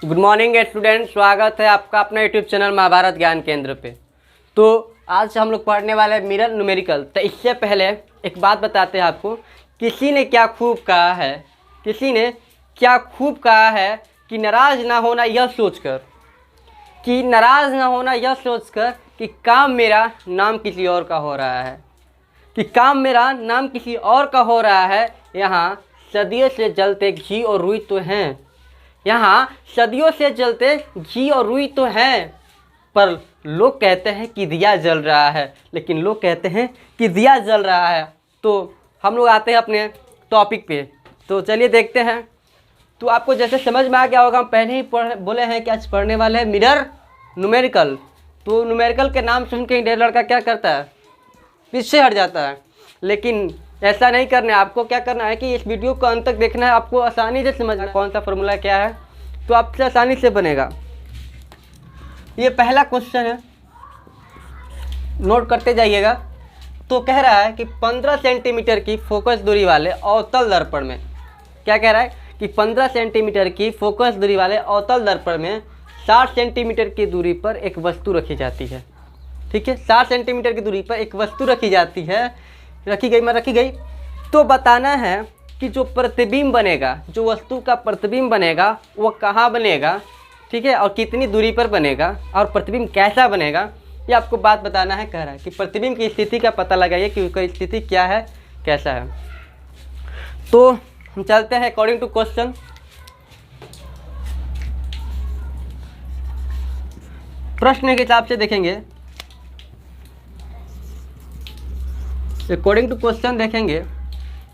Good morning student, स्वागत है आपका अपना यूट्यूब चैनल महाभारत ज्ञान केंद्र पे। तो आज हम लोग पढ़ने वाले हैं मिरर न्यूमेरिकल। तो इससे पहले एक बात बताते हैं आपको, किसी ने क्या खूब कहा है कि नाराज़ ना होना यह सोचकर कि काम मेरा नाम किसी और का हो रहा है, यहाँ सदियों से जलते घी और रुई तो हैं, पर लोग कहते हैं कि दिया जल रहा है। तो हम लोग आते हैं अपने टॉपिक पे। तो चलिए देखते हैं। तो आपको जैसे समझ में आ गया होगा, हम पहले ही बोले हैं कि आज पढ़ने वाले हैं मिरर न्यूमेरिकल। तो न्यूमेरिकल के नाम सुन के ढेर लड़का क्या करता है, पीछे हट जाता है। लेकिन ऐसा नहीं करना है। आपको क्या करना है कि इस वीडियो को अंत तक देखना है। आपको आसानी से समझना है कौन सा फॉर्मूला क्या है, तो आपसे आसानी से बनेगा। ये पहला क्वेश्चन है, नोट करते जाइएगा। तो कह रहा है कि 15 सेंटीमीटर की फोकस दूरी वाले अवतल दर्पण में, क्या कह रहा है कि 15 सेंटीमीटर की फोकस दूरी वाले अवतल दर्पण में 60 सेंटीमीटर की दूरी पर एक वस्तु रखी जाती है। ठीक है, 60 सेंटीमीटर की दूरी पर एक वस्तु रखी गई। तो बताना है कि जो प्रतिबिंब बनेगा, जो वस्तु का प्रतिबिंब बनेगा वो कहाँ बनेगा, ठीक है, और कितनी दूरी पर बनेगा, और प्रतिबिंब कैसा बनेगा, ये आपको बात बताना है। कह रहा है कि प्रतिबिंब की स्थिति का पता लगाइए कि उसकी स्थिति क्या है, कैसा है। तो हम चलते हैं अकॉर्डिंग टू क्वेश्चन। प्रश्न के हिसाब से देखेंगे, अकॉर्डिंग टू क्वेश्चन देखेंगे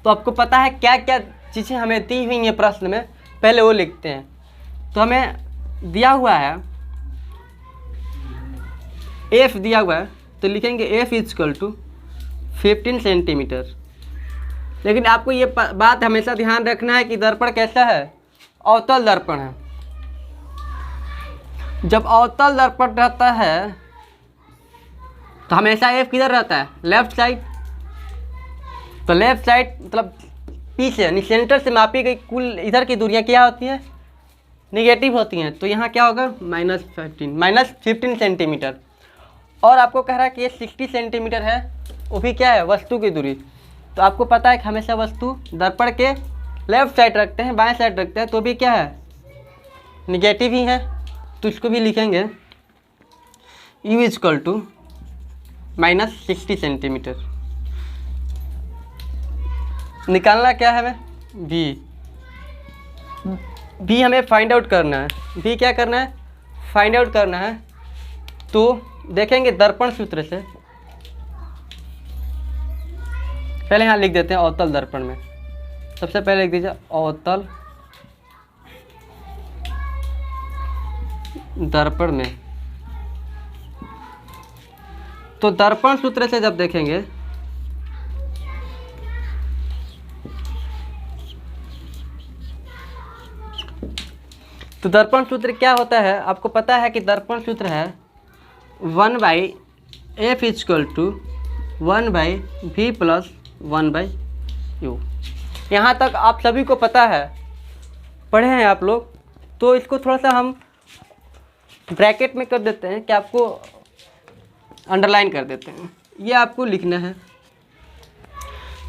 तो आपको पता है क्या क्या चीज़ें हमें दी हुई हैं प्रश्न में, पहले वो लिखते हैं। तो हमें दिया हुआ है F दिया हुआ है, तो लिखेंगे F इक्वल टू 15 सेंटीमीटर। लेकिन आपको ये बात हमेशा ध्यान रखना है कि दर्पण कैसा है, अवतल दर्पण है। जब अवतल दर्पण रहता है तो हमेशा F किधर रहता है, लेफ्ट साइड। तो लेफ्ट साइड मतलब पीछे यानी सेंटर से मापी गई कुल इधर की दूरियां क्या होती हैं, नेगेटिव होती हैं। तो यहाँ क्या होगा, -15 सेंटीमीटर। और आपको कह रहा है कि ये 60 सेंटीमीटर है, वो भी क्या है, वस्तु की दूरी। तो आपको पता है कि हमेशा वस्तु दर्पण के लेफ्ट साइड रखते हैं, बाएं साइड रखते हैं, तो भी क्या है, निगेटिव ही है। तो इसको भी लिखेंगे U इक्वल टू -60 सेंटीमीटर। निकालना क्या है हमें, भी हमें फाइंड आउट करना है। भी क्या करना है, फाइंड आउट करना है। तो देखेंगे दर्पण सूत्र से, पहले यहाँ लिख देते हैं अवतल दर्पण में। सबसे पहले लिख दीजिए अवतल दर्पण में। तो दर्पण सूत्र से जब देखेंगे तो दर्पण सूत्र क्या होता है, आपको पता है कि दर्पण सूत्र है 1/F equal to 1/V plus 1/U। यहाँ तक आप सभी को पता है, पढ़े हैं आप लोग। तो इसको थोड़ा सा हम ब्रैकेट में कर देते हैं, कि आपको अंडरलाइन कर देते हैं। ये आपको लिखना है।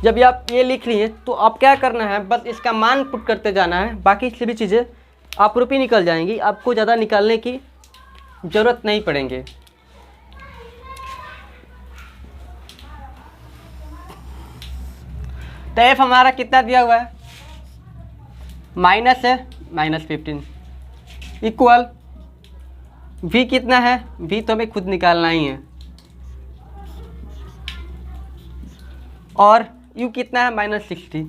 जब आप ये लिख लिए तो आप क्या करना है, बस इसका मान पुट करते जाना है। बाकी सभी चीज़ें आप रूपी निकल जाएंगी, आपको ज़्यादा निकालने की ज़रूरत नहीं पड़ेंगे। तो F हमारा कितना दिया हुआ है, माइनस है -15 इक्वल V कितना है, V तो हमें खुद निकालना ही है, और U कितना है -60।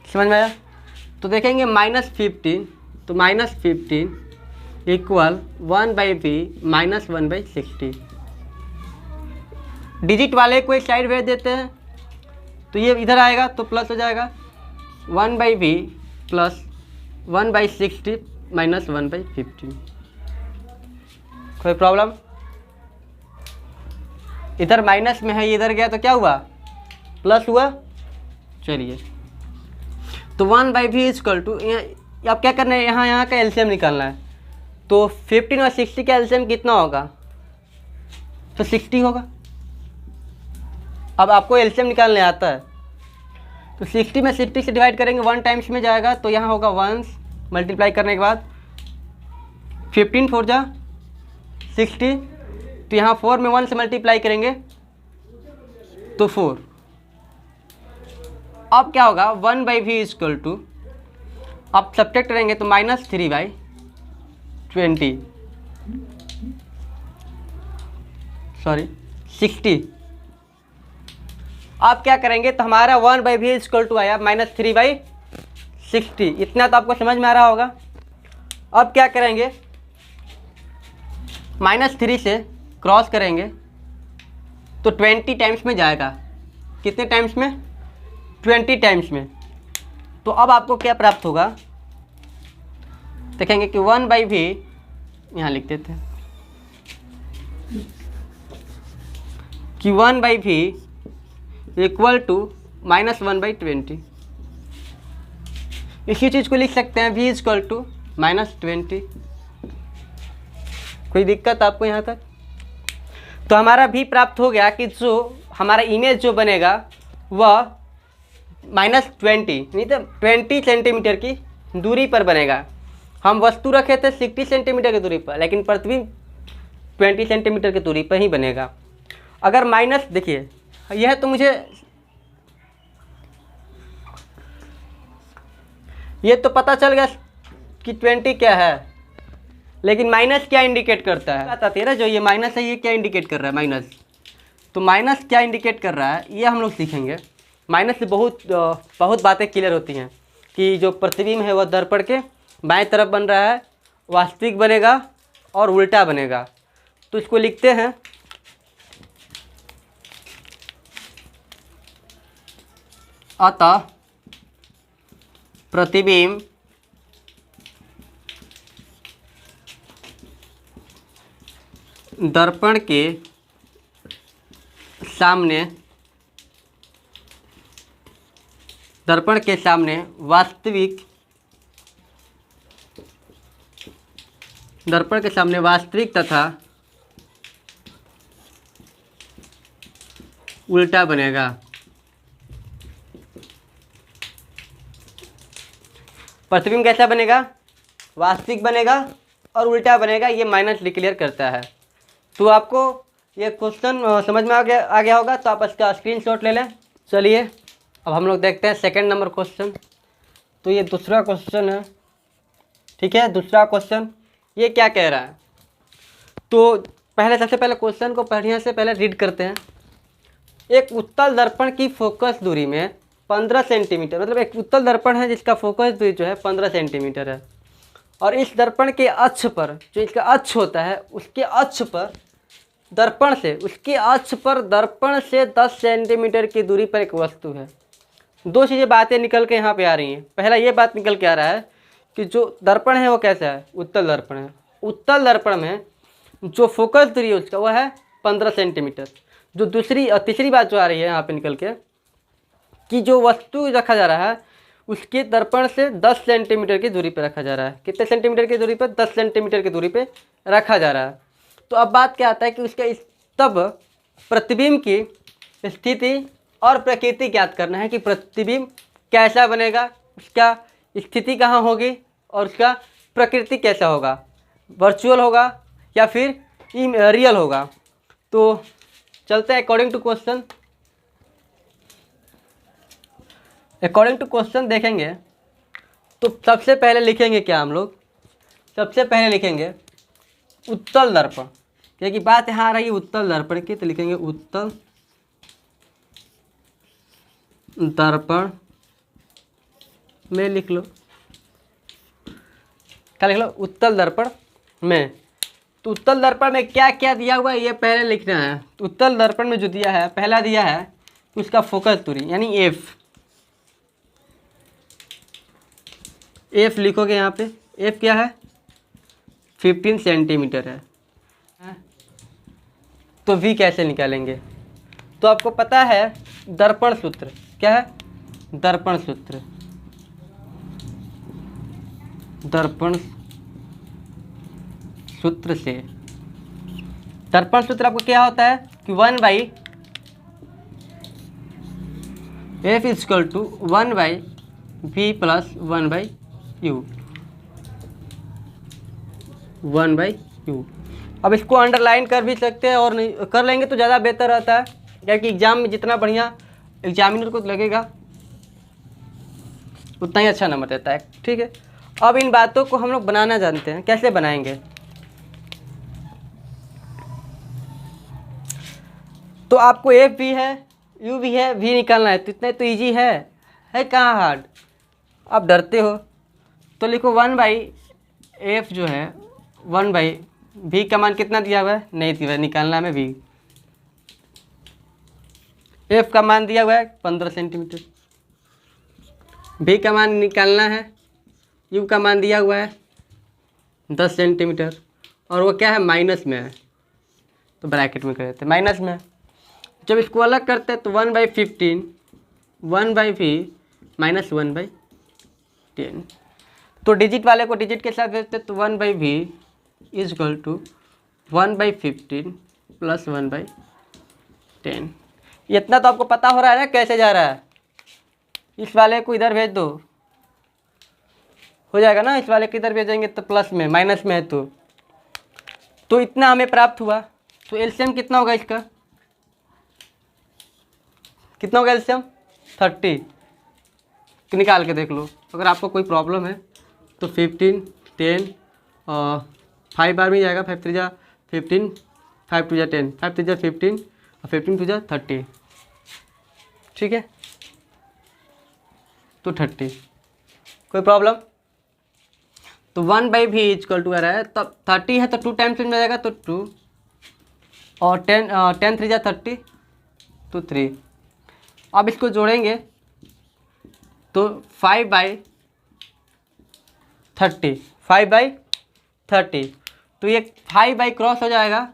समझ में आया। तो देखेंगे -15, तो -15 इक्वल 1/V -1/60। डिजिट वाले को एक साइड भेज देते हैं, तो ये इधर आएगा तो प्लस हो जाएगा 1/V प्लस 1/60 माइनस 1/50। कोई प्रॉब्लम? इधर माइनस में है, इधर गया तो क्या हुआ, प्लस हुआ। चलिए तो 1/v इक्वल टू, अब क्या करना है, यहाँ का एलसीएम निकालना है। तो 15 और 60 का एलसीएम कितना होगा, तो 60 होगा। अब आपको एलसीएम निकालने आता है, तो 60 में 60 से डिवाइड करेंगे, 1 टाइम्स में जाएगा, तो यहाँ होगा 1 मल्टीप्लाई करने के बाद 15 4 जा 60, तो यहाँ 4 में 1 से मल्टीप्लाई करेंगे तो 4। अब क्या होगा, 1/v इक्वल टू, अब सब्ट्रैक्ट करेंगे तो -3/20 60। आप क्या करेंगे, तो हमारा 1/v इक्वल टू आया -3/60। इतना तो आपको समझ में आ रहा होगा। अब क्या करेंगे, -3 से क्रॉस करेंगे तो 20 टाइम्स में जाएगा। कितने टाइम्स में, 20 टाइम्स में। तो अब आपको क्या प्राप्त होगा, देखेंगे कि 1/v, यहाँ लिख देते हैं कि 1/v इक्वल टू -1/20। इसी चीज़ को लिख सकते हैं v इक्वल टू -20। कोई दिक्कत आपको यहाँ तक? तो हमारा भी प्राप्त हो गया कि जो हमारा इमेज जो बनेगा वह -20 नहीं तो 20 सेंटीमीटर की दूरी पर बनेगा। हम वस्तु रखे थे 60 सेंटीमीटर की दूरी पर, लेकिन प्रतिबिंब 20 सेंटीमीटर की दूरी पर ही बनेगा। अगर माइनस, देखिए यह तो मुझे ये तो पता चल गया कि 20 क्या है, लेकिन माइनस क्या इंडिकेट करता है, आता तेरा जो ये माइनस है ये क्या इंडिकेट कर रहा है, माइनस। तो माइनस क्या इंडिकेट कर रहा है ये हम लोग सीखेंगे। माइनस से बहुत बातें क्लियर होती हैं कि जो प्रतिबिंब है वह दर्पण के बाएं तरफ बन रहा है, वास्तविक बनेगा और उल्टा बनेगा। तो इसको लिखते हैं, अतः प्रतिबिंब दर्पण के सामने वास्तविक तथा उल्टा बनेगा। प्रतिबिंब कैसा बनेगा, वास्तविक बनेगा और उल्टा बनेगा, ये माइनस डिक्लेयर करता है। तो आपको ये क्वेश्चन समझ में आ गया होगा, तो आप इसका स्क्रीनशॉट ले लें। चलिए अब हम लोग देखते हैं सेकंड नंबर क्वेश्चन। तो ये दूसरा क्वेश्चन है, ठीक है। दूसरा क्वेश्चन ये क्या कह रहा है, तो सबसे पहले क्वेश्चन को पढ़ने से पहले रीड करते हैं। एक उत्तल दर्पण की फोकस दूरी में 15 सेंटीमीटर, मतलब एक उत्तल दर्पण है जिसका फोकस दूरी जो है 15 सेंटीमीटर है, और इस दर्पण के अक्ष पर, जो इसका अक्ष होता है उसके अक्ष पर दर्पण से 10 सेंटीमीटर की दूरी पर एक वस्तु है। दो चीज़ें बातें निकल के यहाँ पे आ रही हैं। पहला ये बात निकल के आ रहा है कि जो दर्पण है वो कैसा है, उत्तल दर्पण है। उत्तल दर्पण में जो फोकस दूरी है उसका वह है 15 सेंटीमीटर। जो तीसरी बात जो आ रही है यहाँ पे निकल के, कि जो वस्तु रखा जा रहा है उसके दर्पण से 10 सेंटीमीटर की दूरी पर रखा जा रहा है। कितने सेंटीमीटर की दूरी पर, 10 सेंटीमीटर की दूरी पर रखा जा रहा है। तो अब बात क्या आता है कि उसका तब प्रतिबिंब की स्थिति और प्रकृति ज्ञात करना है कि प्रतिबिंब कैसा बनेगा, उसका स्थिति कहाँ होगी और उसका प्रकृति कैसा होगा, वर्चुअल होगा या फिर रियल होगा। तो चलते हैं अकॉर्डिंग टू क्वेश्चन देखेंगे। तो सबसे पहले लिखेंगे क्या हम लोग, सबसे पहले लिखेंगे उत्तल दर्पण, क्योंकि बात यहाँ आ रही है उत्तल दर्पण की। तो लिखेंगे उत्तल दर्पण में लिख लो, क्या लिख लो, उत्तल दर्पण में। तो उत्तल दर्पण में क्या क्या दिया हुआ है ये पहले लिखना है। तो उत्तल दर्पण में जो दिया है, पहला दिया है कि उसका फोकस दूरी यानी एफ लिखोगे यहाँ पे। एफ क्या है, 15 सेंटीमीटर है। तो वी कैसे निकालेंगे, तो आपको पता है दर्पण सूत्र क्या है, दर्पण सूत्र दर्पण सूत्र से, दर्पण सूत्र आपको क्या होता है कि 1/f equal to 1/v plus 1/u, 1/u। अब इसको अंडरलाइन कर भी सकते हैं और नहीं कर लेंगे तो ज़्यादा बेहतर रहता है, क्योंकि एग्जाम में जितना बढ़िया एग्जामिनर को लगेगा उतना ही अच्छा नंबर देता है। ठीक है, अब इन बातों को हम लोग बनाना जानते हैं, कैसे बनाएंगे। तो आपको एफ भी है, यू भी है, वी निकालना है, तो इतना तो ईजी है कहाँ हार्ड। आप डरते हो तो लिखो 1/f जो है 1/v का मान कितना दिया हुआ है, नहीं दिया हुआ है, निकालना है v। f का मान दिया हुआ है 15 सेंटीमीटर, v का मान निकालना है, u का मान दिया हुआ है 10 सेंटीमीटर, और वो क्या है माइनस में है, तो ब्रैकेट में कर देते हैं माइनस में। जब इसको अलग करते हैं तो 1/15 1/v माइनस 1/10, तो डिजिट वाले को डिजिट के साथ देते तो 1/v is equal to 1/15 plus 1/10। इतना तो आपको पता हो रहा है ना कैसे जा रहा है। इस वाले को इधर भेज दो, हो जाएगा ना, इस वाले को इधर भेजेंगे तो प्लस में, माइनस में है तो इतना हमें प्राप्त हुआ। तो एलसीएम कितना होगा इसका, कितना होगा एलसीएम 30, निकाल के देख लो अगर आपको कोई प्रॉब्लम है तो 15 10 5 बार में जाएगा, 5 3 जा 15 5 2 जा 10 5 3 जा 15 और 15 2 जा 30। ठीक है, तो 30, कोई प्रॉब्लम। तो 1/v इक्वल टू आ रहा है, तब 30 है तो 2 टाइम्स में जाएगा तो 2 और 10 3 जा 30 तो 3। अब इसको जोड़ेंगे तो 5/30 5/30, तो ये 5 क्रॉस हो जाएगा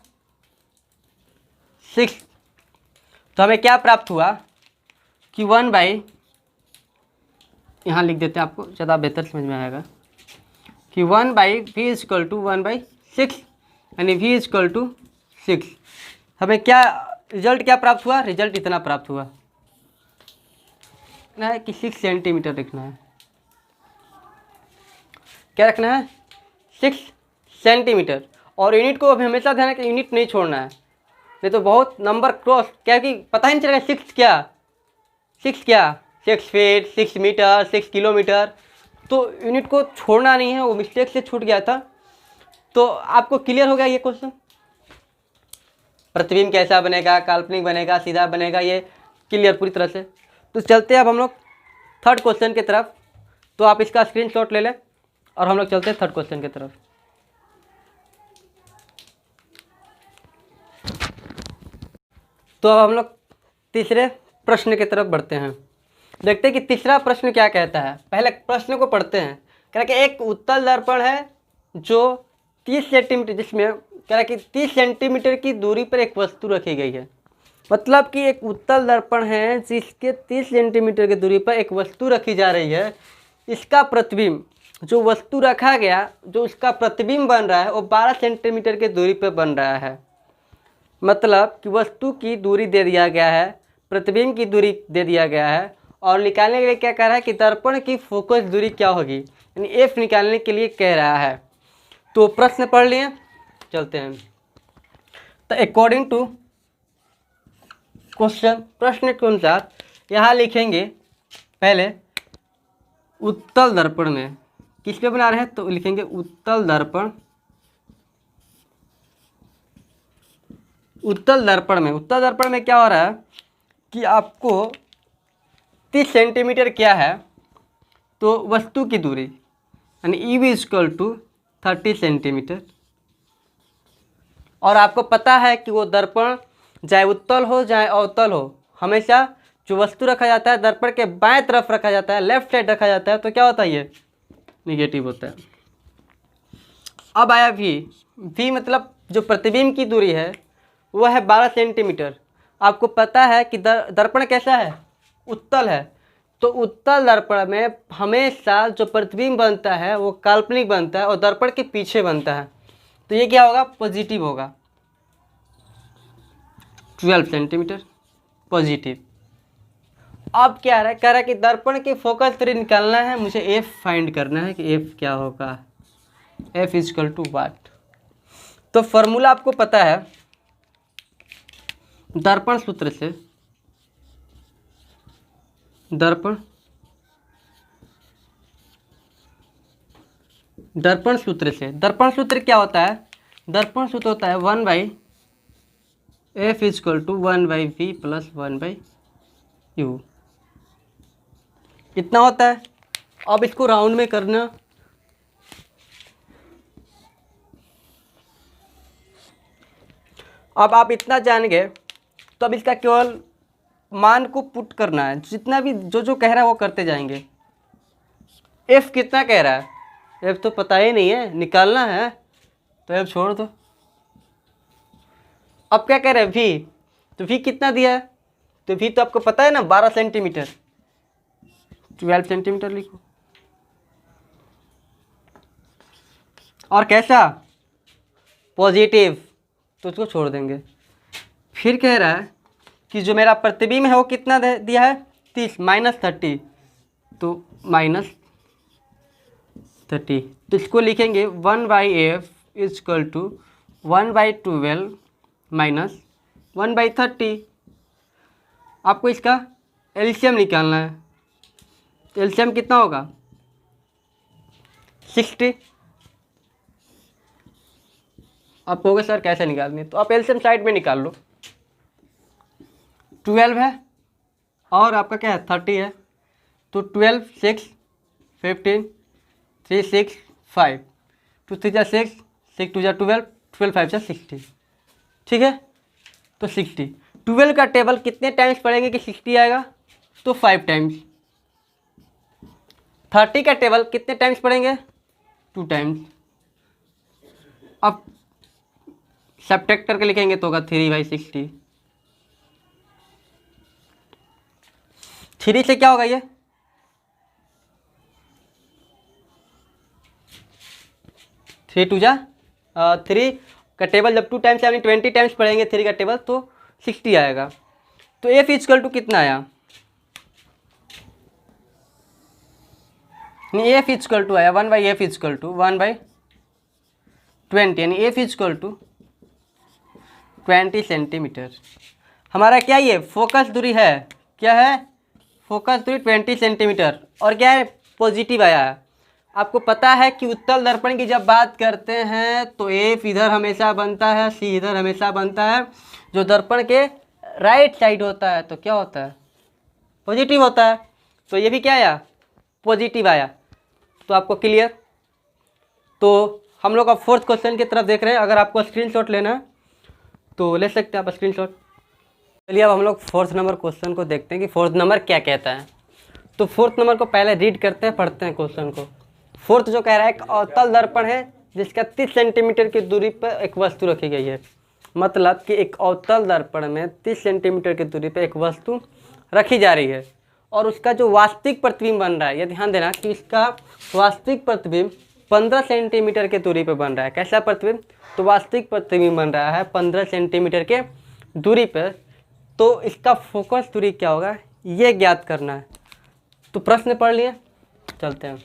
6। तो हमें क्या प्राप्त हुआ कि 1/, यहाँ लिख देते हैं आपको ज़्यादा बेहतर समझ में आएगा, कि 1/v इक्वल टू 1/6, यानी v इक्वल टू 6। हमें क्या रिजल्ट क्या प्राप्त हुआ, रिजल्ट इतना प्राप्त हुआ ना है कि 6 सेंटीमीटर रखना है। क्या रखना है 6 सेंटीमीटर, और यूनिट को अभी हमेशा ध्यान है कि यूनिट नहीं छोड़ना है, नहीं तो बहुत नंबर क्रॉस, क्या कि पता ही नहीं चलेगा 6 क्या 6 फीट 6 मीटर 6 किलोमीटर, तो यूनिट को छोड़ना नहीं है, वो मिस्टेक से छूट गया था। तो आपको क्लियर हो गया ये क्वेश्चन, प्रतिबिंब कैसा बनेगा, काल्पनिक बनेगा, सीधा बनेगा, ये क्लियर पूरी तरह से। तो चलते हैं अब हम लोग थर्ड क्वेश्चन की तरफ, तो आप इसका स्क्रीनशॉट ले लें और हम लोग चलते हैं थर्ड क्वेश्चन की तरफ। तो अब हम लोग तीसरे प्रश्न की तरफ बढ़ते हैं, देखते हैं कि तीसरा प्रश्न क्या कहता है। पहले प्रश्न को पढ़ते हैं। कह रहा कि एक उत्तल दर्पण है जो 30 सेंटीमीटर, जिसमें कह रहा कि 30 सेंटीमीटर की दूरी पर एक वस्तु रखी गई है। मतलब कि एक उत्तल दर्पण है जिसके 30 सेंटीमीटर की दूरी पर एक वस्तु रखी जा रही है। इसका प्रतिबिंब, जो वस्तु रखा गया, जो उसका प्रतिबिंब बन रहा है वो 12 सेंटीमीटर की दूरी पर बन रहा है। मतलब कि वस्तु की दूरी दे दिया गया है, प्रतिबिंब की दूरी दे दिया गया है, और निकालने के लिए क्या कह रहा है कि दर्पण की फोकस दूरी क्या होगी, यानी एफ निकालने के लिए कह रहा है। तो प्रश्न पढ़ लिए, चलते हैं। तो अकॉर्डिंग टू क्वेश्चन, प्रश्न के अनुसार यहाँ लिखेंगे पहले उत्तल दर्पण में, किस पे बना रहे हैं तो लिखेंगे उत्तल दर्पण। उत्तल दर्पण में क्या हो रहा है कि आपको 30 सेंटीमीटर क्या है तो वस्तु की दूरी, यानी E V equal to 30 centimetre, और आपको पता है कि वो दर्पण चाहे उत्तल हो चाहे अवतल हो, हमेशा जो वस्तु रखा जाता है दर्पण के बाएं तरफ रखा जाता है, लेफ्ट साइड रखा जाता है, तो क्या होता है ये निगेटिव होता है। अब आया वी मतलब जो प्रतिबिंब की दूरी है वो है 12 सेंटीमीटर। आपको पता है कि दर्पण कैसा है, उत्तल है, तो उत्तल दर्पण में हमेशा जो प्रतिबिंब बनता है वो काल्पनिक बनता है और दर्पण के पीछे बनता है। तो ये क्या होगा, पॉजिटिव होगा, 12 सेंटीमीटर पॉजिटिव। अब क्या कह रहा है कि दर्पण की फोकस दूरी निकालना है, मुझे एफ फाइंड करना है कि एफ क्या होगा, एफ इजकल टू वाट। तो फॉर्मूला आपको पता है, दर्पण सूत्र से, दर्पण सूत्र से, दर्पण सूत्र क्या होता है, दर्पण सूत्र होता है 1/f is equal to 1/v plus 1/u, इतना होता है। अब इसको राउंड में करना, अब आप इतना जान गए तो अब इसका केवल मान को पुट करना है, जितना भी जो कह रहा है वो करते जाएंगे। एफ कितना कह रहा है, एफ तो पता ही नहीं है, निकालना है, तो एफ छोड़ दो। अब क्या कह रहे हैं, वी, तो वी कितना दिया है, तो वी तो आपको पता है ना 12 सेंटीमीटर, 12 सेंटीमीटर लिखो। और कैसा, पॉजिटिव, तो उसको छोड़ देंगे। फिर कह रहा है कि जो मेरा प्रतिबिंब है वो कितना दिया है, 30 -30, तो -30, तो इसको लिखेंगे 1/f इजकल टू 1/12 माइनस 1/30। आपको इसका एलसीएम निकालना है, एलसीएम कितना होगा, 60। आप कहोगे सर कैसे निकालनी है, तो आप एलसीएम साइड में निकाल लो, 12 है और आपका क्या है 30 है, तो 12 6 15 3 6 5 2 3 जा 6 6 2 जा 12 12 5 जा 60, ठीक है। तो 60, 12 का टेबल कितने टाइम्स पढ़ेंगे कि 60 आएगा, तो 5 टाइम्स। 30 का टेबल कितने टाइम्स पढ़ेंगे, 2 टाइम्स। अब सब्ट्रैक्ट करके लिखेंगे तो होगा 3/60। 3 से क्या होगा, ये 3 2 जा 3 का टेबल जब 2 टाइम्स यानी 20 टाइम्स पढ़ेंगे 3 का टेबल, तो 60 आएगा। तो एफ इजकल टू कितना आया, एफ इजकल टू आया 1/f इजकल टू 1/20, यानी एफ इजकल टू 20 सेंटीमीटर। हमारा क्या ये फोकस दूरी है, क्या है, फोकस दूरी 20 सेंटीमीटर, और क्या है, पॉजिटिव आया है। आपको पता है कि उत्तल दर्पण की जब बात करते हैं तो एफ इधर हमेशा बनता है, सी इधर हमेशा बनता है, जो दर्पण के राइट साइड होता है तो क्या होता है, पॉजिटिव होता है। तो ये भी क्या आया, पॉजिटिव आया। तो आपको क्लियर। तो हम लोग अब 4th क्वेश्चन की तरफ देख रहे हैं। अगर आपको स्क्रीनशॉट लेना है तो ले सकते हैं आप स्क्रीनशॉट। चलिए अब हम लोग 4th नंबर क्वेश्चन को देखते हैं कि 4th नंबर क्या कहता है। तो 4th नंबर को पहले रीड करते हैं, पढ़ते हैं क्वेश्चन को। 4th जो कह रहा है, एक अवतल दर्पण है जिसका 30 सेंटीमीटर की दूरी पर एक वस्तु रखी गई है। मतलब कि एक अवतल दर्पण में 30 सेंटीमीटर की दूरी पर एक वस्तु रखी जा रही है और उसका जो वास्तविक प्रतिबिंब बन रहा है, ये ध्यान देना कि इसका वास्तविक प्रतिबिंब 15 सेंटीमीटर के दूरी पर बन रहा है। कैसा प्रतिबिंब, तो वास्तविक प्रतिबिंब बन रहा है 15 सेंटीमीटर के दूरी पर। तो इसका फोकस दूरी क्या होगा, ये ज्ञात करना है। तो प्रश्न पढ़ लिए, चलते हैं।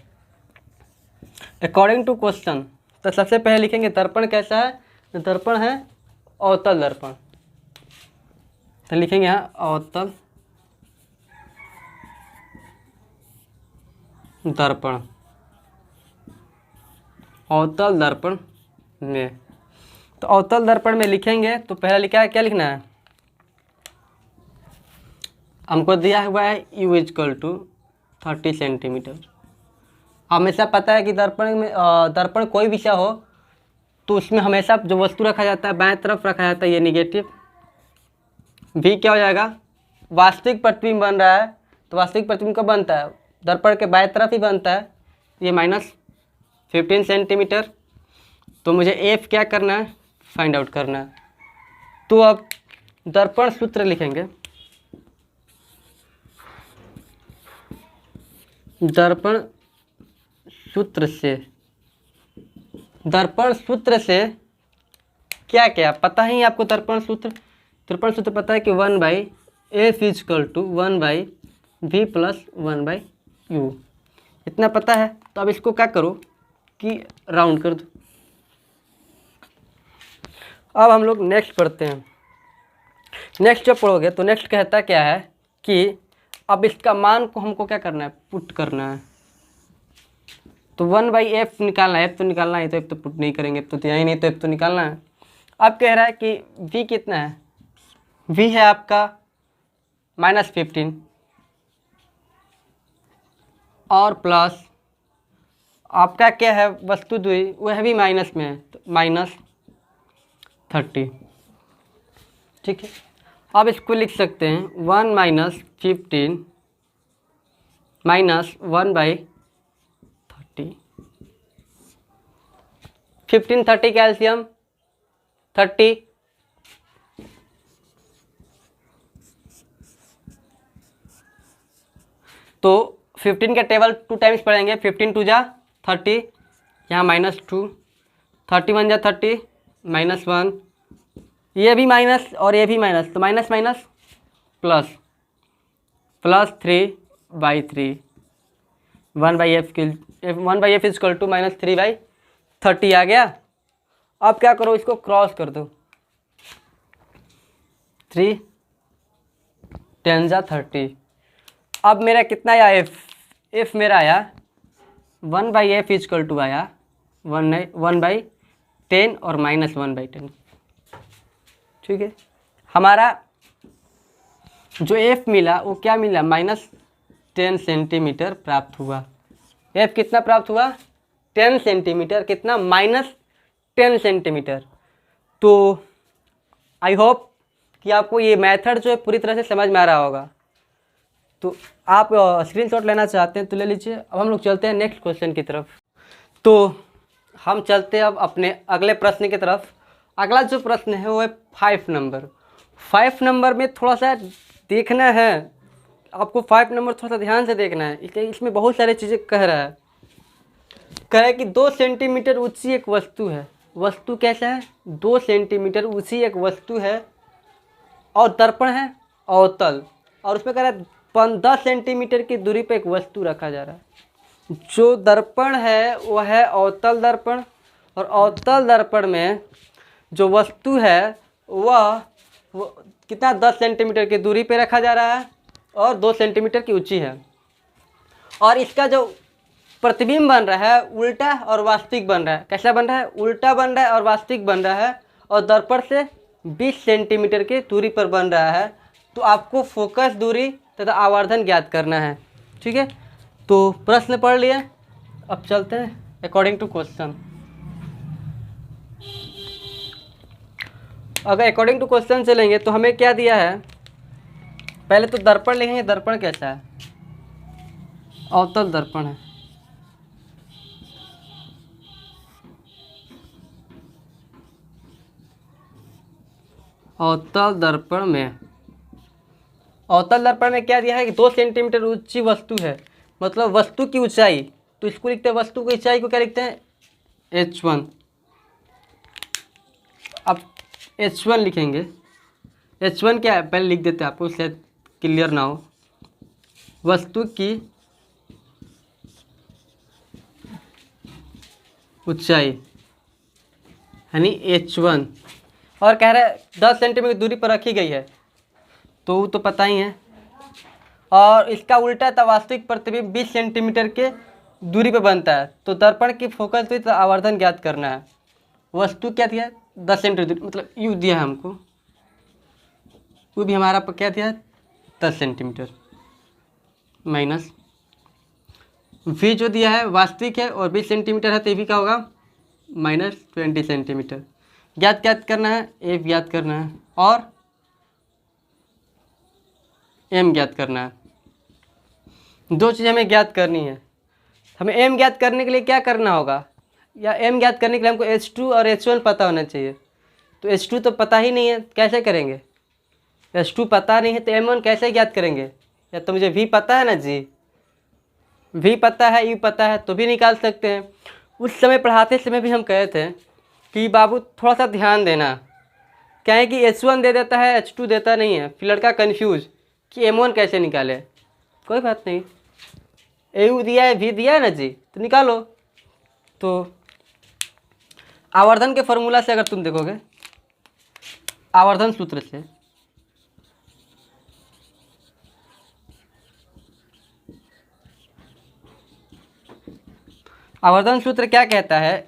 अकॉर्डिंग टू क्वेश्चन, तो सबसे पहले लिखेंगे दर्पण कैसा है, तो दर्पण है अवतल दर्पण। तो लिखेंगे यहाँ अवतल दर्पण, अवतल दर्पण में। तो अवतल दर्पण में लिखेंगे तो पहला लिखा है, क्या लिखना है, हमको दिया हुआ है u इजकल टू 30 सेंटीमीटर। हमेशा पता है कि दर्पण में दर्पण कोई विषय हो तो उसमें हमेशा जो वस्तु रखा जाता है बाएं तरफ रखा जाता है, ये निगेटिव। v क्या हो जाएगा, वास्तविक प्रतिबिंब बन रहा है तो वास्तविक प्रतिबिंब कब बनता है, दर्पण के बाएं तरफ ही बनता है, ये -15 सेंटीमीटर। तो मुझे f क्या करना है, फाइंड आउट करना है। तो अब दर्पण सूत्र लिखेंगे, दर्पण सूत्र से क्या क्या पता ही आपको? दर्पण सूत्र पता है कि 1/f = 1/v + 1/u, इतना पता है। तो अब इसको क्या करो कि राउंड कर दो। अब हम लोग नेक्स्ट पढ़ते हैं। नेक्स्ट जब पढ़ोगे तो नेक्स्ट कहता क्या है कि अब इसका मान को हमको क्या करना है? पुट करना है। तो 1/f निकालना है, f तो निकालना है, तो f तो पुट नहीं करेंगे, तो दिया ही नहीं, तो f तो निकालना है। अब कह रहा है कि v कितना है? v है आपका -15 और प्लस आपका क्या है? वस्तु द्वि वह भी माइनस में है, तो -30, ठीक है। अब इसको लिख सकते हैं 1 - 15 - 1/30। 15 30 कैल्शियम 30, तो 15 का टेबल 2 टाइम्स पढ़ेंगे। 15 2 जा 30, यहाँ -2, 30 1 जा 30, -1, ये भी माइनस और ये भी माइनस, तो माइनस माइनस प्लस 3/3, 1/f = -3/30 आ गया। अब क्या करो? इसको क्रॉस कर दो। 3 10 जा 30। अब मेरा कितना आया? f मेरा आया 1/f = आया 1/10 और -1/10, ठीक है। हमारा जो f मिला वो क्या मिला? -10 सेंटीमीटर प्राप्त हुआ। f कितना प्राप्त हुआ? 10 सेंटीमीटर। कितना? -10 सेंटीमीटर। तो आई होप कि आपको ये मेथड जो है पूरी तरह से समझ में आ रहा होगा। तो आप स्क्रीनशॉट लेना चाहते हैं तो ले लीजिए। अब हम लोग चलते हैं नेक्स्ट क्वेश्चन की तरफ। तो हम चलते हैं अब अपने अगले प्रश्न की तरफ। अगला जो प्रश्न है वो है 5 नंबर। 5 नंबर में थोड़ा सा देखना है आपको, 5 नंबर थोड़ा सा ध्यान से देखना है, इसलिए इसमें बहुत सारी चीज़ें कह रहा है। कह रहा है कि 2 सेंटीमीटर ऊंची एक वस्तु है। वस्तु कैसा है? 2 सेंटीमीटर ऊंची एक वस्तु है और दर्पण है अवतल, और उसमें कह रहा है 10 सेंटीमीटर की दूरी पर एक वस्तु रखा जा रहा है। जो दर्पण है वह है अवतल दर्पण, और अवतल दर्पण में जो वस्तु है वह कितना? 10 सेंटीमीटर की दूरी पे रखा जा रहा है और 2 सेंटीमीटर की ऊंची है। और इसका जो प्रतिबिंब बन रहा है उल्टा और वास्तविक बन रहा है। कैसा बन रहा है? उल्टा बन रहा है और वास्तविक बन रहा है, और दर्पण से 20 सेंटीमीटर की दूरी पर बन रहा है। तो आपको फोकस दूरी तथा आवर्धन ज्ञात करना है, ठीक है। तो प्रश्न पढ़ लिए, अब चलते हैं अकॉर्डिंग टू क्वेश्चन। अगर अकॉर्डिंग टू क्वेश्चन चलेंगे तो हमें क्या दिया है? पहले तो दर्पण लिखेंगे। दर्पण कैसा है? अवतल दर्पण है। अवतल दर्पण में क्या दिया है कि 2 सेंटीमीटर ऊंची वस्तु है, मतलब वस्तु की ऊंचाई। तो इसको लिखते हैं, वस्तु की ऊंचाई को क्या लिखते हैं? h1। अब h1 लिखेंगे। h1 क्या है? पहले लिख देते हैं, आपको शायद क्लियर ना हो। वस्तु की ऊंचाई यानी h1, और कह रहा है 10 सेंटीमीटर की दूरी पर रखी गई है, तो वो तो पता ही है। और इसका उल्टा था वास्तविक प्रतिबिंब 20 सेंटीमीटर के दूरी पर बनता है। तो दर्पण की फोकस दूरी तो आवर्धन ज्ञात करना है। वस्तु क्या दिया? 10 सेंटीमीटर, मतलब यू दिया है हमको, वो भी हमारा क्या दिया? 10 सेंटीमीटर माइनस v जो दिया है वास्तविक है और 20 सेंटीमीटर है, तो ये भी क्या होगा? -20 सेंटीमीटर। ज्ञात करना है, f ज्ञात करना है और m ज्ञात करना है। दो चीज़ हमें ज्ञात करनी है। हमें m ज्ञात करने के लिए क्या करना होगा? या m ज्ञात करने के लिए हमको h2 और h1 पता होना चाहिए। तो h2 तो पता ही नहीं है, कैसे करेंगे? h2 पता नहीं है तो m1 कैसे ज्ञात करेंगे? या तो मुझे v पता है ना जी, वी पता है, यू पता है तो भी निकाल सकते हैं। उस समय पढ़ाते समय भी हम कहे थे कि बाबू थोड़ा सा ध्यान देना, क्या है कि H1 दे देता है, H2 देता नहीं है, फिर लड़का कन्फ्यूज कि M1 कैसे निकाले। कोई बात नहीं, यू दिया है, वी दिया है ना जी, तो निकालो। तो आवर्धन के फॉर्मूला से अगर तुम देखोगे, आवर्धन सूत्र से, आवर्धन सूत्र क्या कहता है,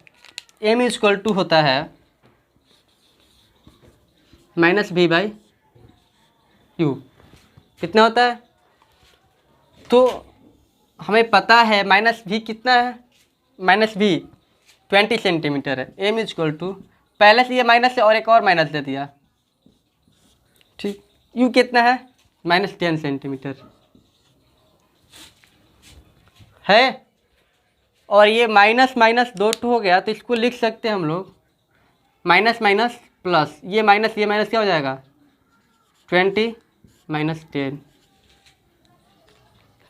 M इक्वल टू होता है माइनस V बाई यू। कितना होता है, तो हमें पता है माइनस V कितना है, माइनस V 20 सेंटीमीटर है। M इक्वल टू, पहले से ये माइनस है और एक और माइनस दे दिया, ठीक। U कितना है, माइनस 10 सेंटीमीटर है, और ये माइनस माइनस दो टू हो गया, तो इसको लिख सकते हैं हम लोग माइनस माइनस प्लस, ये माइनस क्या हो जाएगा, 20 माइनस 10,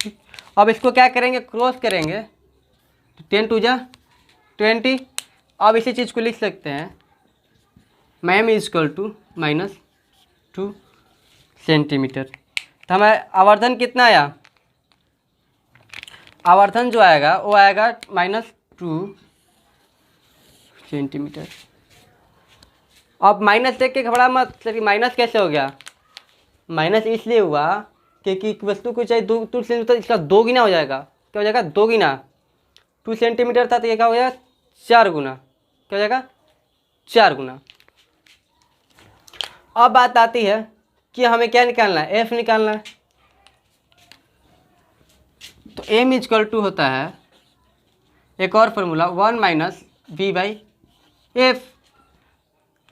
ठीक। अब इसको क्या करेंगे, क्रॉस करेंगे, तो 10 टू जा 20। अब इसी चीज़ को लिख सकते हैं ma'am equal to minus 2 centimetre. तो हमारा आवर्धन कितना आया, आवर्धन जो आएगा वो आएगा -2 सेंटीमीटर। अब माइनस देख के घबरा मत, चलिए माइनस कैसे हो गया, माइनस इसलिए हुआ क्योंकि वस्तु को चाहिए 2 सेंटीमीटर, इसका 2 गुना हो जाएगा। क्या हो जाएगा, 2 गुना, 2 सेंटीमीटर था तो ये क्या हो जाएगा 4 गुना, क्या हो जाएगा 4 गुना। अब बात आती है कि हमें क्या निकालना है, एफ निकालना है। तो M इक्वल टू होता है, एक और formula 1 minus V by F.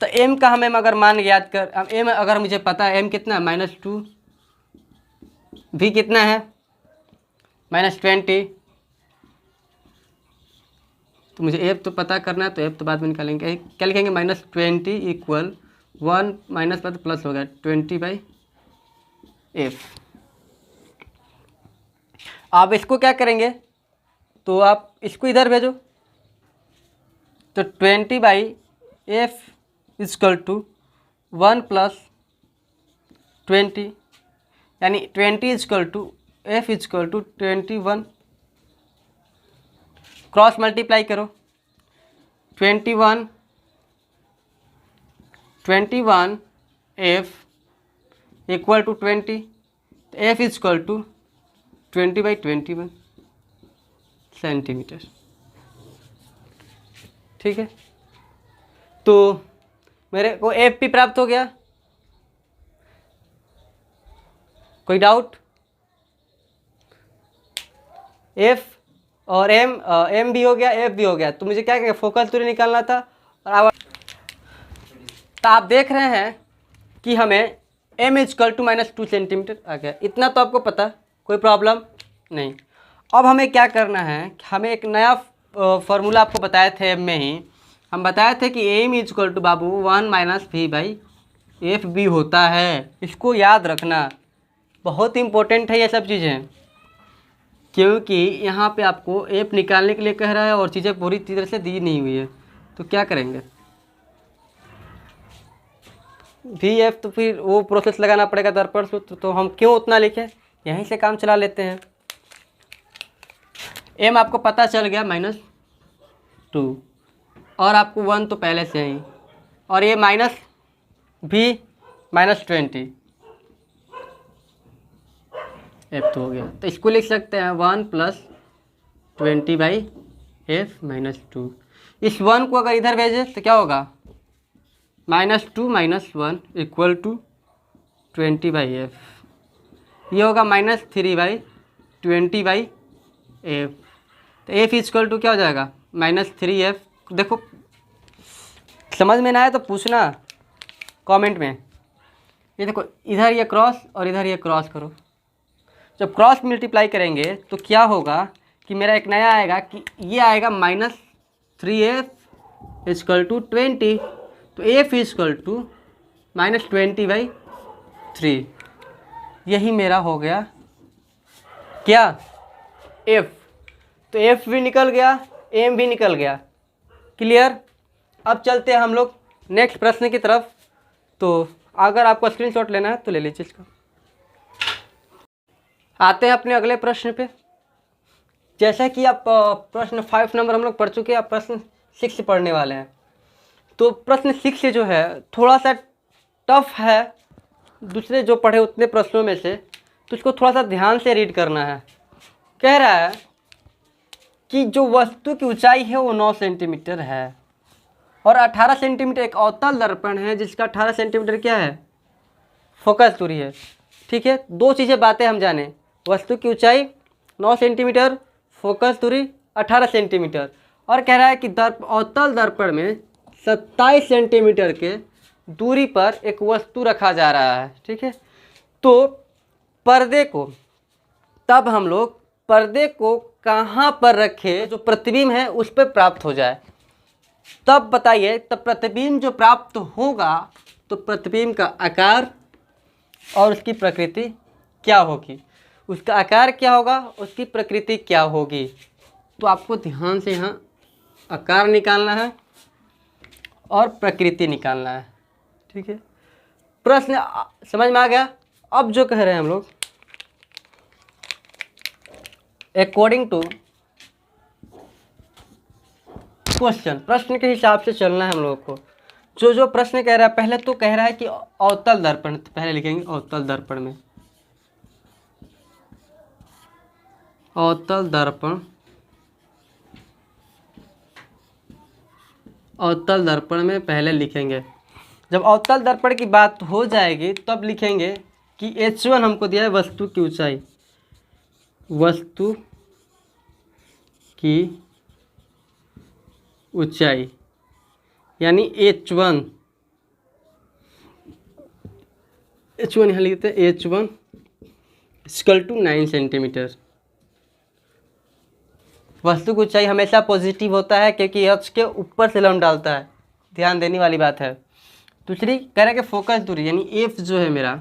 तो M का हमें अगर मान याद कर, M अगर मुझे पता है M कितना है -2, V कितना है -20, तो मुझे F तो पता करना है, तो F तो बाद में निकालेंगे। क्या लिखेंगे, -20 इक्वल 1 माइनस बाद प्लस हो गया 20 बाई एफ। आप इसको क्या करेंगे, तो आप इसको इधर भेजो, तो 20 by F equal to 1 plus 20, यानी 20 equal to F equal to 21। Cross multiply करो, 21 F equal to 20, F equal to 20 by 21 centimetre, ठीक है। तो मेरे को एफ भी प्राप्त हो गया, कोई डाउट, एफ और एम भी हो गया, एफ भी हो गया। तो मुझे क्या फोकस दूरी निकालना था। और तो आप देख रहे हैं कि हमें m इक्वल टू -2 सेंटीमीटर आ गया, इतना तो आपको पता, कोई प्रॉब्लम नहीं। अब हमें क्या करना है, हमें एक नया फार्मूला आपको बताए थे m में ही, हम बताए थे कि m इक्वल टू बाबू 1 माइनस v बाई एफ भी होता है। इसको याद रखना, बहुत इंपॉर्टेंट है ये सब चीज़ें, क्योंकि यहाँ पे आपको एफ निकालने के लिए कह रहा है और चीज़ें पूरी तरह से दी नहीं हुई है। तो क्या करेंगे, वी एफ, तो फिर वो प्रोसेस लगाना पड़ेगा दर्पण सूत्र, तो हम क्यों उतना लिखें, यहीं से काम चला लेते हैं। एम आपको पता चल गया -2, और आपको 1 तो पहले से ही, और ये माइनस भी -20 एफ तो हो गया। तो इसको लिख सकते हैं 1 प्लस 20 बाई एफ -2। इस 1 को अगर इधर भेजे तो क्या होगा, -2 - 1 इक्वल टू 20 बाई एफ। ये होगा -3 बाई 20 बाई एफ। तो एफ इक्वल टू क्या हो जाएगा, -3f। देखो समझ में ना आए तो पूछना कमेंट में। ये देखो इधर ये क्रॉस और इधर ये क्रॉस करो, जब क्रॉस मल्टीप्लाई करेंगे तो क्या होगा कि मेरा एक नया आएगा कि ये आएगा -3f इक्वल टू 20। तो f इक्वल टू -20 बाई 3, यही मेरा हो गया क्या, f। तो एफ भी निकल गया, एम भी निकल गया। क्लियर। अब चलते हैं हम लोग नेक्स्ट प्रश्न की तरफ। तो अगर आपको स्क्रीनशॉट लेना है तो ले लीजिए इसका। आते हैं अपने अगले प्रश्न पे। जैसा कि आप प्रश्न 5 नंबर हम लोग पढ़ चुके हैं, आप प्रश्न 6 पढ़ने वाले हैं। तो प्रश्न 6 से जो है थोड़ा सा टफ है दूसरे जो पढ़े उतने प्रश्नों में से, तो इसको थोड़ा सा ध्यान से रीड करना है। कह रहा है कि जो वस्तु की ऊंचाई है वो 9 सेंटीमीटर है और 18 सेंटीमीटर एक अवतल दर्पण है जिसका 18 सेंटीमीटर क्या है, फोकस दूरी है। ठीक है, दो चीज़ें बातें हम जाने, वस्तु की ऊंचाई 9 सेंटीमीटर, फोकस दूरी 18 सेंटीमीटर। और कह रहा है कि अवतल दर्पण में 27 सेंटीमीटर के दूरी पर एक वस्तु रखा जा रहा है। ठीक है, तो पर्दे को, तब हम लोग पर्दे को कहाँ पर रखें जो प्रतिबिंब है उस पर प्राप्त हो जाए। तब बताइए, तब प्रतिबिंब जो प्राप्त होगा तो प्रतिबिंब का आकार और उसकी प्रकृति क्या होगी, उसका आकार क्या होगा, उसकी प्रकृति क्या होगी। तो आपको ध्यान से यहाँ आकार निकालना है और प्रकृति निकालना है। ठीक है, प्रश्न समझ में आ गया। अब जो कह रहे हैं हम लोग, अकॉर्डिंग टू क्वेश्चन, प्रश्न के हिसाब से चलना है हम लोगों को। जो जो प्रश्न कह रहा है, पहले तो कह रहा है कि अवतल दर्पण, तो पहले लिखेंगे अवतल दर्पण में, अवतल दर्पण, अवतल दर्पण में पहले लिखेंगे। जब अवतल दर्पण की बात हो जाएगी तब लिखेंगे कि H1 हमको दिया है वस्तु की ऊंचाई, वस्तु की ऊंचाई यानी H1 यहाँ लिखते हैं H1 = 9 सेंटीमीटर। वस्तु की ऊंचाई हमेशा पॉजिटिव होता है क्योंकि H के ऊपर से लंब डालता है, ध्यान देने वाली बात है। दूसरी कह रहा है कि फोकस दूरी यानी F जो है मेरा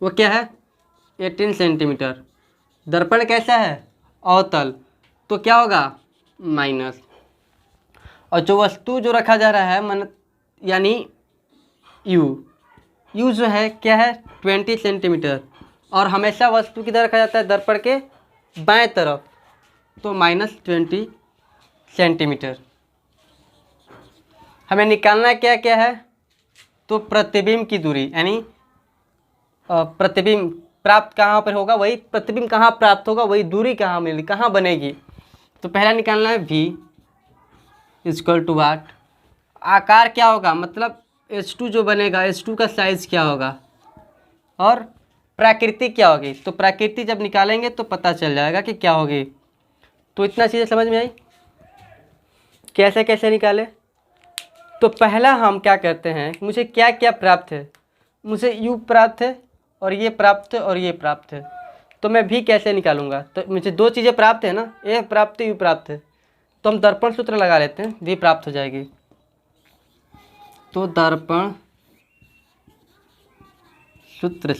वो क्या है 18 सेंटीमीटर। दर्पण कैसा है, अवतल, तो क्या होगा माइनस। और जो वस्तु जो रखा जा रहा है मन यानी U जो है क्या है 20 सेंटीमीटर। और हमेशा वस्तु किधर रखा जाता है, दर्पण के बाएं तरफ, तो -20 सेंटीमीटर। हमें निकालना क्या क्या है, तो प्रतिबिंब की दूरी यानी प्रतिबिंब प्राप्त कहाँ पर होगा, वही प्रतिबिंब कहाँ प्राप्त होगा, वही दूरी कहाँ मिलेगी, कहाँ बनेगी। तो पहला निकालना है V = वाट, आकार क्या होगा, मतलब H2 जो बनेगा, H2 का साइज क्या होगा, और प्रकृति क्या होगी। तो प्रकृति जब निकालेंगे तो पता चल जाएगा कि क्या होगी। तो इतना चीज़ें समझ में आई, कैसे कैसे निकाले। तो पहला हम क्या करते हैं, मुझे क्या क्या प्राप्त है, मुझे U प्राप्त है और ये प्राप्त है और ये प्राप्त है। तो मैं भी कैसे निकालूंगा, तो मुझे दो चीज़ें प्राप्त है ना, A प्राप्त है, U प्राप्त है। तो हम दर्पण सूत्र लगा लेते हैं, V प्राप्त हो जाएगी। तो दर्पण सूत्र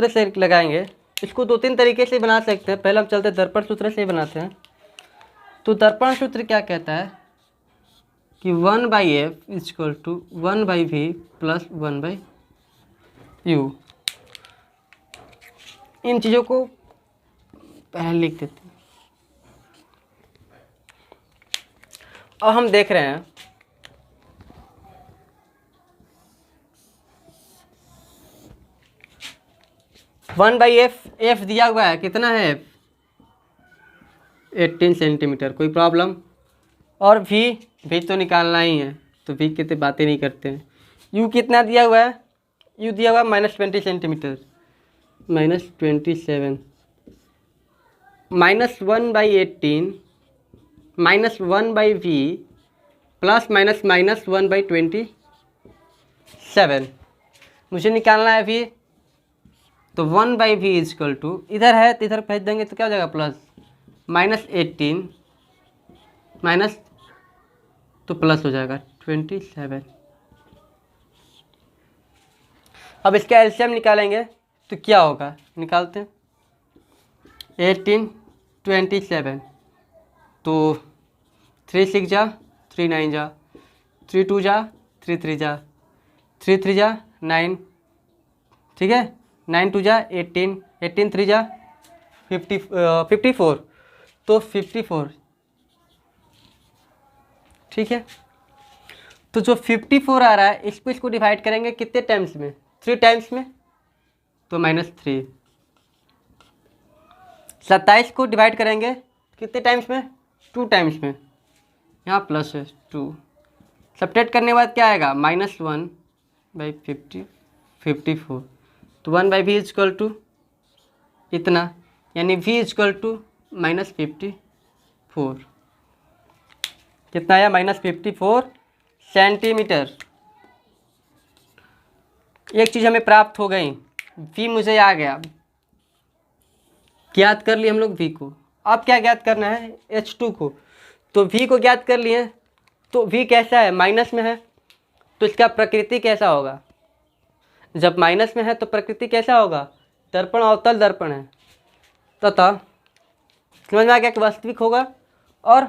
से लगाएंगे। इसको 2-3 तरीके से बना सकते हैं, पहले हम चलते हैं दर्पण सूत्र से ही बनाते हैं। तो दर्पण सूत्र क्या कहता है कि 1/f = 1/v + 1/u। इन चीज़ों को पहले लिख देते हैं। अब हम देख रहे हैं 1/f, f दिया हुआ है, कितना है f 18 सेंटीमीटर, कोई प्रॉब्लम। और भी तो निकालना ही है, तो v की तो बातें नहीं करते हैं। u कितना दिया हुआ है, u दिया हुआ है -20 सेंटीमीटर, -27, -1/18 -1/v प्लस -1/27। मुझे निकालना है v, तो 1/v = इधर है तो इधर भेज देंगे तो क्या हो जाएगा प्लस, -18 माइनस तो प्लस हो जाएगा 27। अब इसका एलसीएम निकालेंगे तो क्या होगा, निकालते हैं। 18 27, तो 3 6 जा, 3 9 जा, 3 2 जा, 3 3 जा, 3 3 जा 9, ठीक है, 9 2 जा 18, 18 3 जा 54, तो 54, ठीक है। तो जो 54 आ रहा है इसको डिवाइड करेंगे कितने टाइम्स में, 3 टाइम्स में, तो -3। 27 को डिवाइड करेंगे कितने टाइम्स में, 2 टाइम्स में, यहाँ प्लस है 2, सब्ट्रैक्ट करने के बाद क्या आएगा, -1/50 54, तो 1/v इक्वल टू इतना, यानी v इक्वल टू -54, कितना आया, -54 सेंटीमीटर। एक चीज़ हमें प्राप्त हो गई, v मुझे आ गया, ज्ञात कर लिए हम लोग v को। अब क्या ज्ञात करना है, h2 को, तो v को ज्ञात कर लिए, तो v कैसा है, माइनस में है, तो इसका प्रकृति कैसा होगा, जब माइनस में है तो प्रकृति कैसा होगा, दर्पण अवतल दर्पण है, तथा समझ में आ गया कि वास्तविक होगा और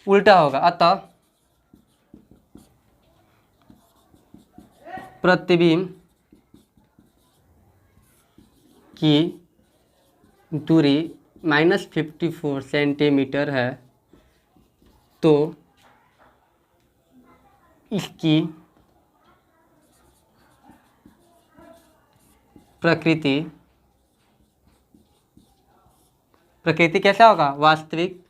उल्टा होगा। अतः प्रतिबिंब की दूरी -54 सेंटीमीटर है, तो इसकी प्रकृति कैसा होगा, वास्तविक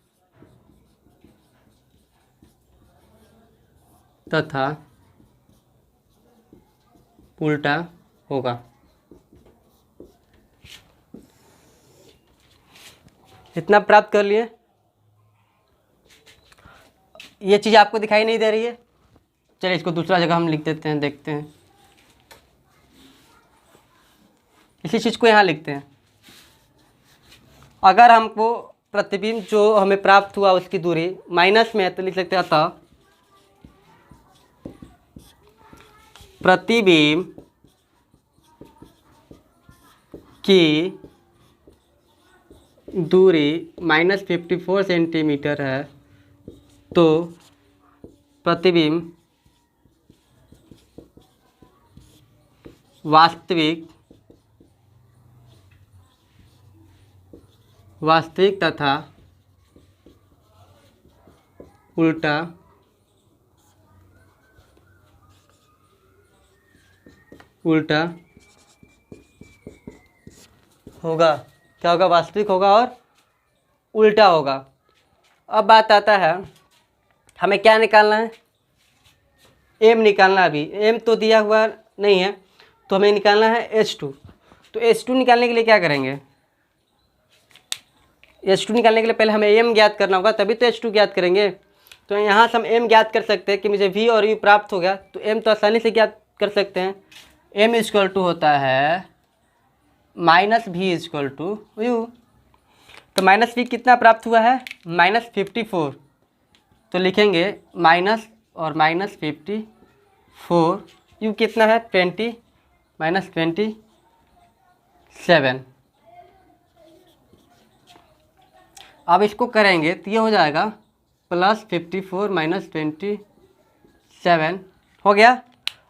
तथा उल्टा होगा। इतना प्राप्त कर लिए। ये चीज़ आपको दिखाई नहीं दे रही है, चलिए इसको दूसरा जगह हम लिख देते हैं, देखते हैं। इसी चीज़ को यहाँ लिखते हैं। अगर हमको प्रतिबिंब जो हमें प्राप्त हुआ उसकी दूरी माइनस में है तो लिख सकते हैं, अतः प्रतिबिंब की दूरी -54 सेंटीमीटर है, तो प्रतिबिंब वास्तविक तथा उल्टा होगा। क्या होगा, वास्तविक होगा और उल्टा होगा। अब बात आता है हमें क्या निकालना है, एम निकालना। अभी एम तो दिया हुआ नहीं है, तो हमें निकालना है H2। तो H2 निकालने के लिए क्या करेंगे, H2 निकालने के लिए पहले हमें एम ज्ञात करना होगा, तभी तो H2 ज्ञात करेंगे। तो यहाँ से हम एम ज्ञात कर सकते हैं कि मुझे v और u प्राप्त हो गया, तो एम तो आसानी से ज्ञात कर सकते हैं। एम इक्वल टू होता है -v इक्वल टू u। तो -v कितना प्राप्त हुआ है, -54, तो लिखेंगे माइनस और -54, u कितना है 20 -27। अब इसको करेंगे तो ये हो जाएगा +54 -27 हो गया।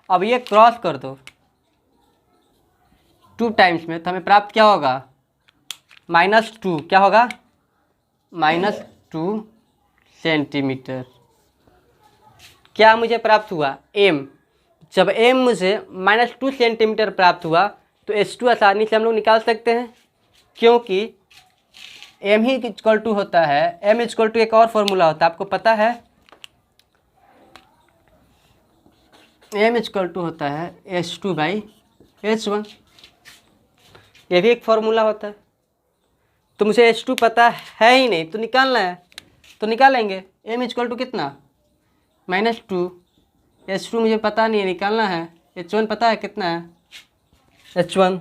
अब ये क्रॉस कर दो 2 टाइम्स में, तो हमें प्राप्त क्या होगा, -2, क्या होगा, -2 सेंटीमीटर। क्या मुझे प्राप्त हुआ, एम। जब एम मुझे -2 सेंटीमीटर प्राप्त हुआ तो H2 आसानी से हम लोग निकाल सकते हैं, क्योंकि एम ही इक्वल टू होता है, एम इक्वल टू एक और फॉर्मूला होता है, आपको पता है, एम इक्वल टू होता है H2/H1। ये भी एक फॉर्मूला होता है। तो मुझे H2 पता है ही नहीं, तो निकालना है, तो निकालेंगे। एम इक्वल टू कितना, -2, H2 मुझे पता नहीं है, निकालना है। H1 पता है कितना है, H1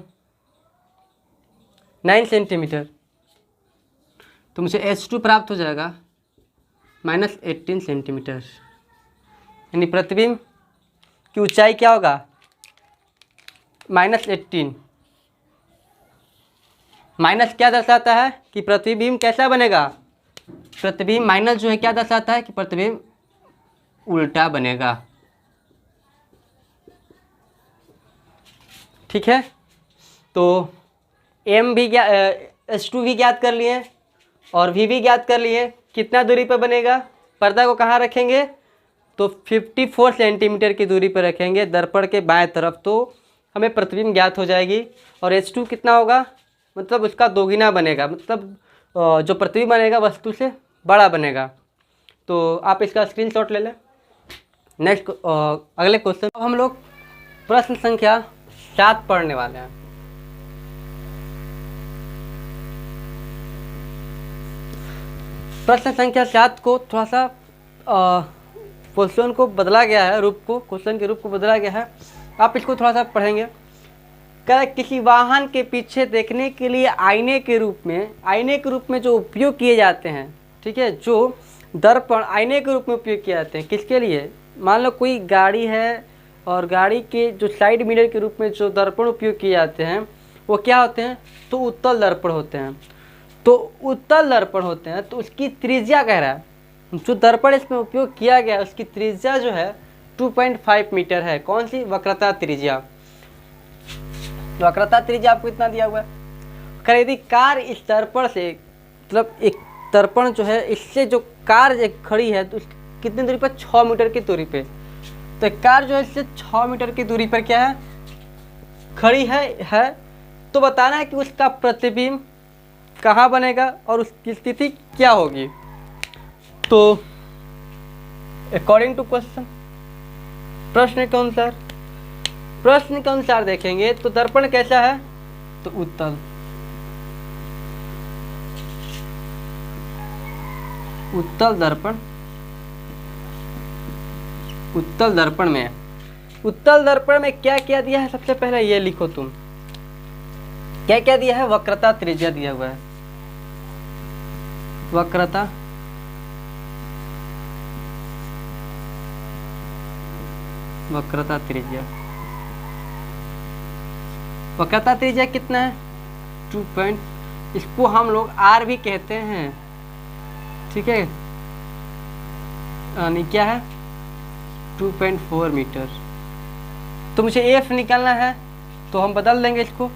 9 सेंटीमीटर, तो मुझे H2 प्राप्त हो जाएगा -18 सेंटीमीटर। यानी प्रतिबिंब की ऊंचाई क्या होगा, -18, माइनस क्या दर्शाता है कि प्रतिबिंब कैसा बनेगा, प्रतिबिंब माइनस जो है क्या दर्शाता है कि प्रतिबिंब उल्टा बनेगा। ठीक है, तो एम भी H2 भी ज्ञात कर लिए और V भी ज्ञात कर लिए। कितना दूरी पर बनेगा, पर्दा को कहाँ रखेंगे, तो 54 सेंटीमीटर की दूरी पर रखेंगे दर्पण के बाएं तरफ, तो हमें प्रतिबिंब ज्ञात हो जाएगी। और H2 कितना होगा, मतलब उसका दोगुना बनेगा, मतलब जो प्रतिबिंब बनेगा वस्तु से बड़ा बनेगा। तो आप इसका स्क्रीनशॉट ले लें। नेक्स्ट अगले क्वेश्चन हम लोग प्रश्न संख्या 7 पढ़ने वाले हैं। प्रश्न संख्या 7 को थोड़ा सा क्वेश्चन को बदला गया है, रूप को, क्वेश्चन के रूप को बदला गया है। आप इसको थोड़ा सा पढ़ेंगे। क्या किसी वाहन के पीछे देखने के लिए आईने के रूप में जो उपयोग किए जाते हैं, ठीक है, जो दर्पण आईने के रूप में उपयोग किए जाते हैं, किसके लिए, मान लो कोई गाड़ी है और गाड़ी के जो साइड मिरर के रूप में जो दर्पण उपयोग किए जाते हैं वो क्या होते हैं, तो उत्तल दर्पण होते हैं। तो उत्तल दर्पण होते हैं, तो उसकी त्रिज्या कह रहा है, जो दर्पण इसमें उपयोग किया गया उसकी त्रिज्या जो है 2.5 मीटर है। कौन सी, वक्रता त्रिज्या। वक्रता त्रिज्या आपको इतना दिया हुआ है। अगर यदि कार इस दर्पण से, मतलब एक दर्पण जो है इससे जो कार एक खड़ी है तो कितनी दूरी पर, 6 मीटर की दूरी पे। तो एक कार जो है इससे 6 मीटर की दूरी पर क्या है, खड़ी है। तो बताना है कि उसका प्रतिबिंब कहाँ बनेगा और उसकी स्थिति क्या होगी। तो अकॉर्डिंग टू क्वेश्चन, प्रश्न के अनुसार देखेंगे तो दर्पण कैसा है, तो उत्तल दर्पण। उत्तल दर्पण में क्या क्या दिया है, सबसे पहले ये लिखो तुम, क्या क्या दिया है, वक्रता त्रिज्या दिया हुआ है। वक्रता त्रिज्या कितना है, 2 पॉइंट, इसको हम लोग R भी कहते हैं, ठीक है, यानी क्या है 2.4 मीटर। तो मुझे F निकालना है, तो हम बदल देंगे इसको।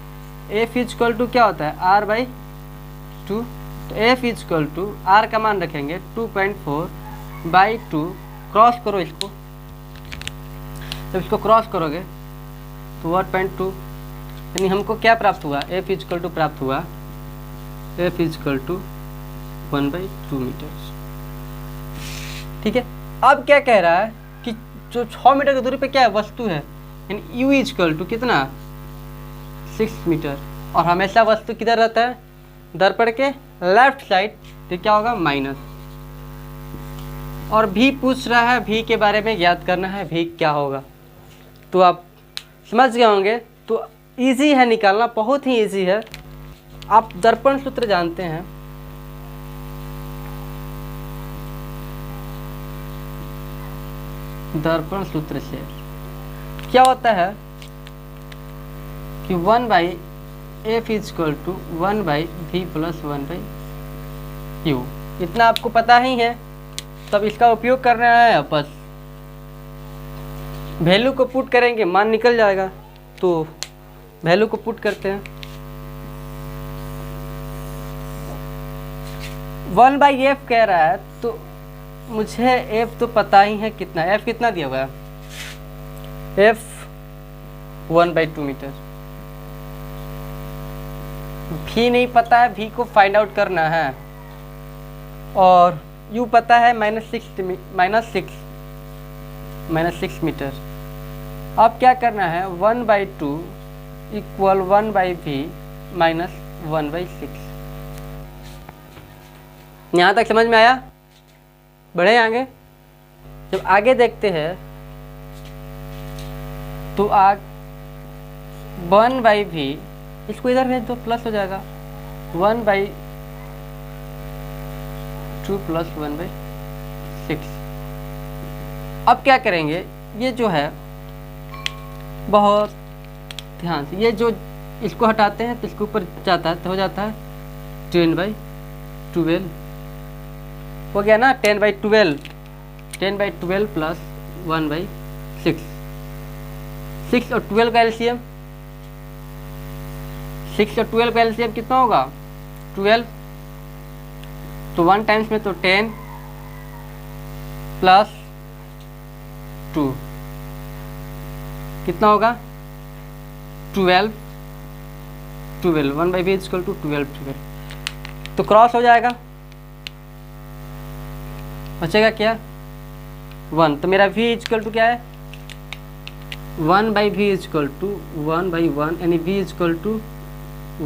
F इजक्वल टू क्या होता है, R/2। तो F इजक्वल टू R का मान रखेंगे 2.4/2, क्रॉस करो इसको। जब इसको क्रॉस करोगे तो 1.2, यानी हमको क्या प्राप्त हुआ, F इजक्वल टू प्राप्त हुआ, F इजक्वल टू 1/2 मीटर। ठीक है, अब क्या कह रहा है कि जो 6 मीटर की दूरी पे क्या है, वस्तु है, यानी U इजक्वल टू कितना, 6 मीटर। और हमेशा वस्तु किधर रहता है, दर्पण के लेफ्ट साइड, तो क्या होगा, माइनस। और भी पूछ रहा है, भी के बारे में याद करना है, भी क्या होगा, तो आप समझ गए होंगे। तो इजी है निकालना, बहुत ही इजी है। आप दर्पण सूत्र जानते हैं, दर्पण सूत्र से क्या होता है कि 1/F equal to 1/V plus 1/U, इतना आपको पता ही है। तब इसका उपयोग करना है, बस वैल्यू को पुट करेंगे, मान निकल जाएगा। तो वैल्यू को पुट करते हैं, 1/F कह रहा है, तो मुझे F तो पता ही है कितना, F कितना दिया हुआ है, F 1/2 मीटर। भी नहीं पता है, भी को फाइंड आउट करना है। और U पता है -6 मीटर। अब क्या करना है, 1/2 इक्वल 1/V माइनस 1/6। यहाँ तक समझ में आया, बढ़े आगे। जब आगे देखते हैं तो 1/V, इसको इधर भेज दो, प्लस हो जाएगा, 1/2 प्लस 1/6। अब क्या करेंगे, ये जो है बहुत ध्यान से, ये जो इसको हटाते हैं तो इसके ऊपर जाता है तो हो जाता है 10/12 हो गया ना। 10/12 10/12 प्लस 1/6 6 और 12 का एलसीएम 6 और 12 का एलसीएम कितना होगा 12 तो 1 टाइम्स में तो 10 प्लस 2 कितना होगा 12 1/v इक्वल टू 12 तो क्रॉस हो जाएगा, बचेगा क्या 1। तो मेरा v इक्वल टू क्या है 1/v इक्वल टू 1/1 यानी v इक्वल टू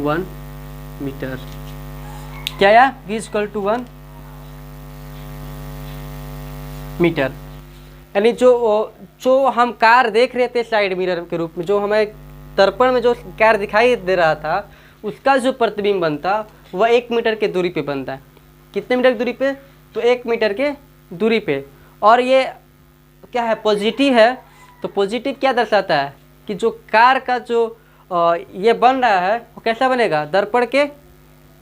1 मीटर। क्या आया v इक्वल टू 1 मीटर। यानी जो हम कार देख रहे थे साइड मिरर के रूप में, जो हमें दर्पण में जो कार दिखाई दे रहा था उसका जो प्रतिबिंब बनता वह 1 मीटर के दूरी पे बनता है। कितने मीटर की दूरी पे तो 1 मीटर के दूरी पे। और ये क्या है पॉजिटिव है तो पॉजिटिव क्या दर्शाता है कि जो कार का जो ये बन रहा है वो कैसा बनेगा दर्पण के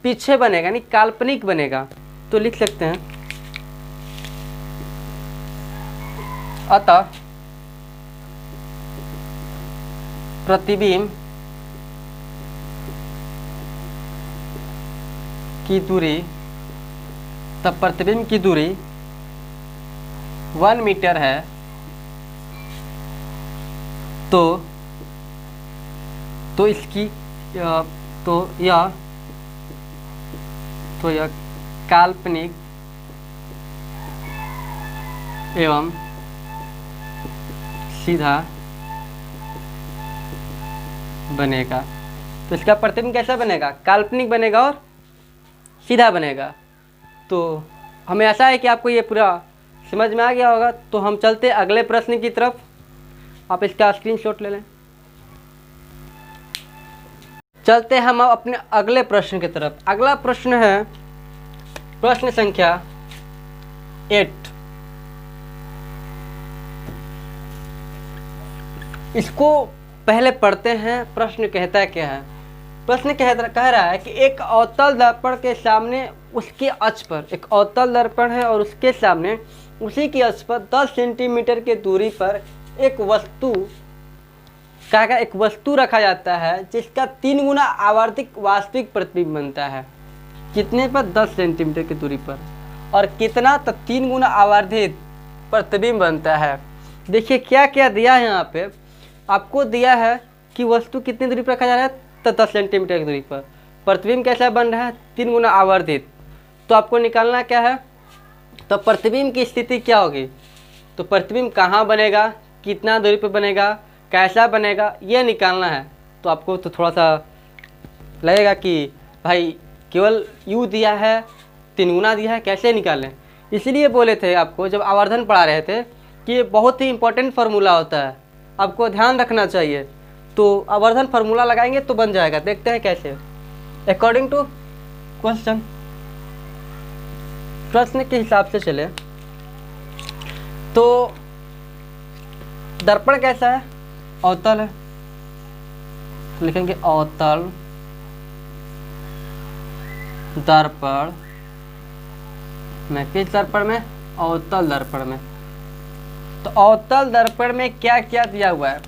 पीछे बनेगा यानी काल्पनिक बनेगा। तो लिख सकते हैं अतः प्रतिबिंब की दूरी तब प्रतिबिंब की दूरी 1 मीटर है तो इसकी यह काल्पनिक एवं सीधा बनेगा। तो इसका प्रतिबिंब कैसा बनेगा काल्पनिक बनेगा और सीधा बनेगा। तो हमें आशा है कि आपको ये पूरा समझ में आ गया होगा। तो हम चलते अगले प्रश्न की तरफ, आप इसका स्क्रीनशॉट ले लें। चलते हैं हम अपने अगले प्रश्न की तरफ। अगला प्रश्न है प्रश्न संख्या 8। इसको पहले पढ़ते हैं। प्रश्न कहता है क्या है। प्रश्न कह रहा है कि एक अवतल दर्पण के सामने उसके अक्ष पर, एक अवतल दर्पण है और उसके सामने उसी की अक्ष पर 10 सेंटीमीटर की दूरी पर एक वस्तु रखा जाता है जिसका 3 गुना आवर्धिक वास्तविक प्रतिबिंब बनता है। कितने पर 10 सेंटीमीटर की दूरी पर और कितना तो 3 गुना आवर्धित प्रतिबिंब बनता है। देखिए क्या क्या दिया है यहाँ पे। आपको दिया है कि वस्तु कितनी दूरी पर रखा जा रहा है तो 10 सेंटीमीटर की दूरी पर। प्रतिबिंब कैसा बन रहा है 3 गुना आवर्धित। तो आपको निकालना क्या है तो प्रतिबिंब की स्थिति क्या होगी। तो प्रतिबिंब कहाँ बनेगा, कितना दूरी पर बनेगा, कैसा बनेगा, ये निकालना है। तो आपको तो थोड़ा सा लगेगा कि भाई केवल u दिया है 3 गुना दिया है कैसे निकालें। इसलिए बोले थे आपको जब आवर्धन पढ़ा रहे थे कि ये बहुत ही इंपॉर्टेंट फार्मूला होता है, आपको ध्यान रखना चाहिए। तो आवर्धन फार्मूला लगाएंगे तो बन जाएगा। देखते हैं कैसे। अकॉर्डिंग टू क्वेश्चन, प्रश्न के हिसाब से चले तो दर्पण कैसा है अवतल है। लिखेंगे अवतल दर्पण में, किस दर्पण में अवतल दर्पण में। तो अवतल दर्पण में क्या क्या दिया हुआ है।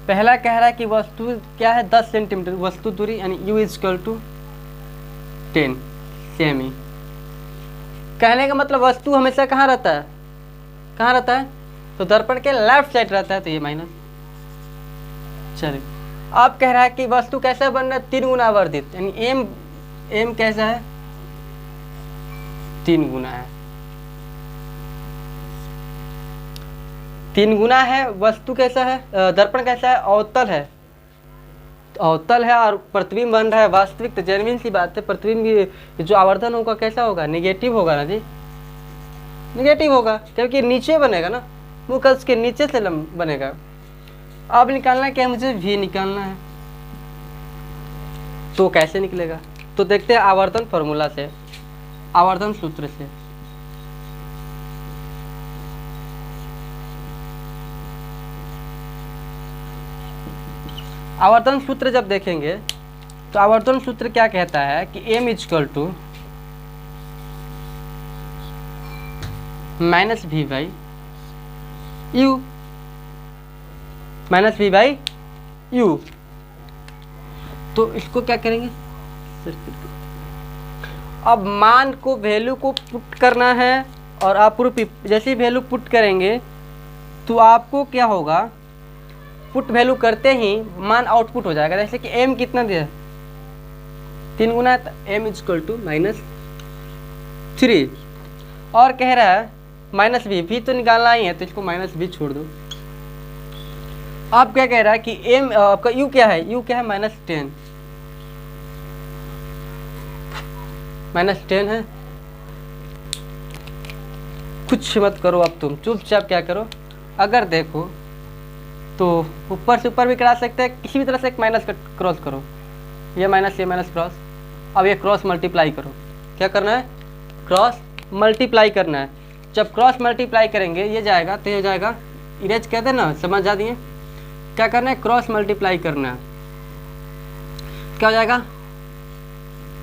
पहला कह रहा है कि वस्तु क्या है 10 सेंटीमीटर वस्तु दूरी यानी u इक्वल टू 10 सेमी। कहने का मतलब वस्तु हमेशा कहाँ रहता है, कहाँ रहता है तो दर्पण के लेफ्ट साइड रहता है। तो ये माइनस। चलिए अब कह रहा है कि वस्तु कैसा बन रहा है 3 गुना आवर्धित यानी m कैसा है 3 गुना है। 3 गुना है। वस्तु कैसा है दर्पण कैसा है अवतल है। तो अवतल है और प्रतिबिंब बन रहा है वास्तविक। तो जेन्युइन सी बात है प्रतिबिंब जो आवर्धन होगा कैसा होगा नेगेटिव होगा ना जी, नेगेटिव होगा क्योंकि नीचे बनेगा ना, मुख कक्ष के नीचे से बनेगा। अब निकालना क्या है मुझे v निकालना है। तो कैसे निकलेगा तो देखते हैं आवर्धन फॉर्मूला से, आवर्धन सूत्र से। आवर्तन सूत्र जब देखेंगे तो आवर्तन सूत्र क्या कहता है कि m equal to minus V by U, minus V by U. तो इसको क्या करेंगे, अब मान को वैल्यू को पुट करना है और अप्रूप जैसे वैल्यू पुट करेंगे तो आपको क्या होगा, पुट वैल्यू करते ही मान आउटपुट हो जाएगा। जैसे कि m कितना दिया है 3 गुना है, m इक्वल टू -3 और कह रहा है माइनस भी तो निकालना ही है, तो इसको माइनस भी छोड़ दो। अब क्या कह रहा है कि m आपका u क्या है, u क्या है -10, -10 है। कुछ मत करो अब तुम चुपचाप क्या करो, अगर देखो तो ऊपर से ऊपर भी करा सकते हैं, किसी भी तरह से एक माइनस क्रॉस करो, ये माइनस क्रॉस। अब ये क्रॉस मल्टीप्लाई करो, क्या करना है, क्रॉस मल्टीप्लाई करना है। जब क्रॉस मल्टीप्लाई करेंगे ये जाएगा तो ये जाएगा, इरेज कहते हैं ना, समझ जा दिए। क्या करना है, क्रॉस मल्टीप्लाई करना है, क्या हो जाएगा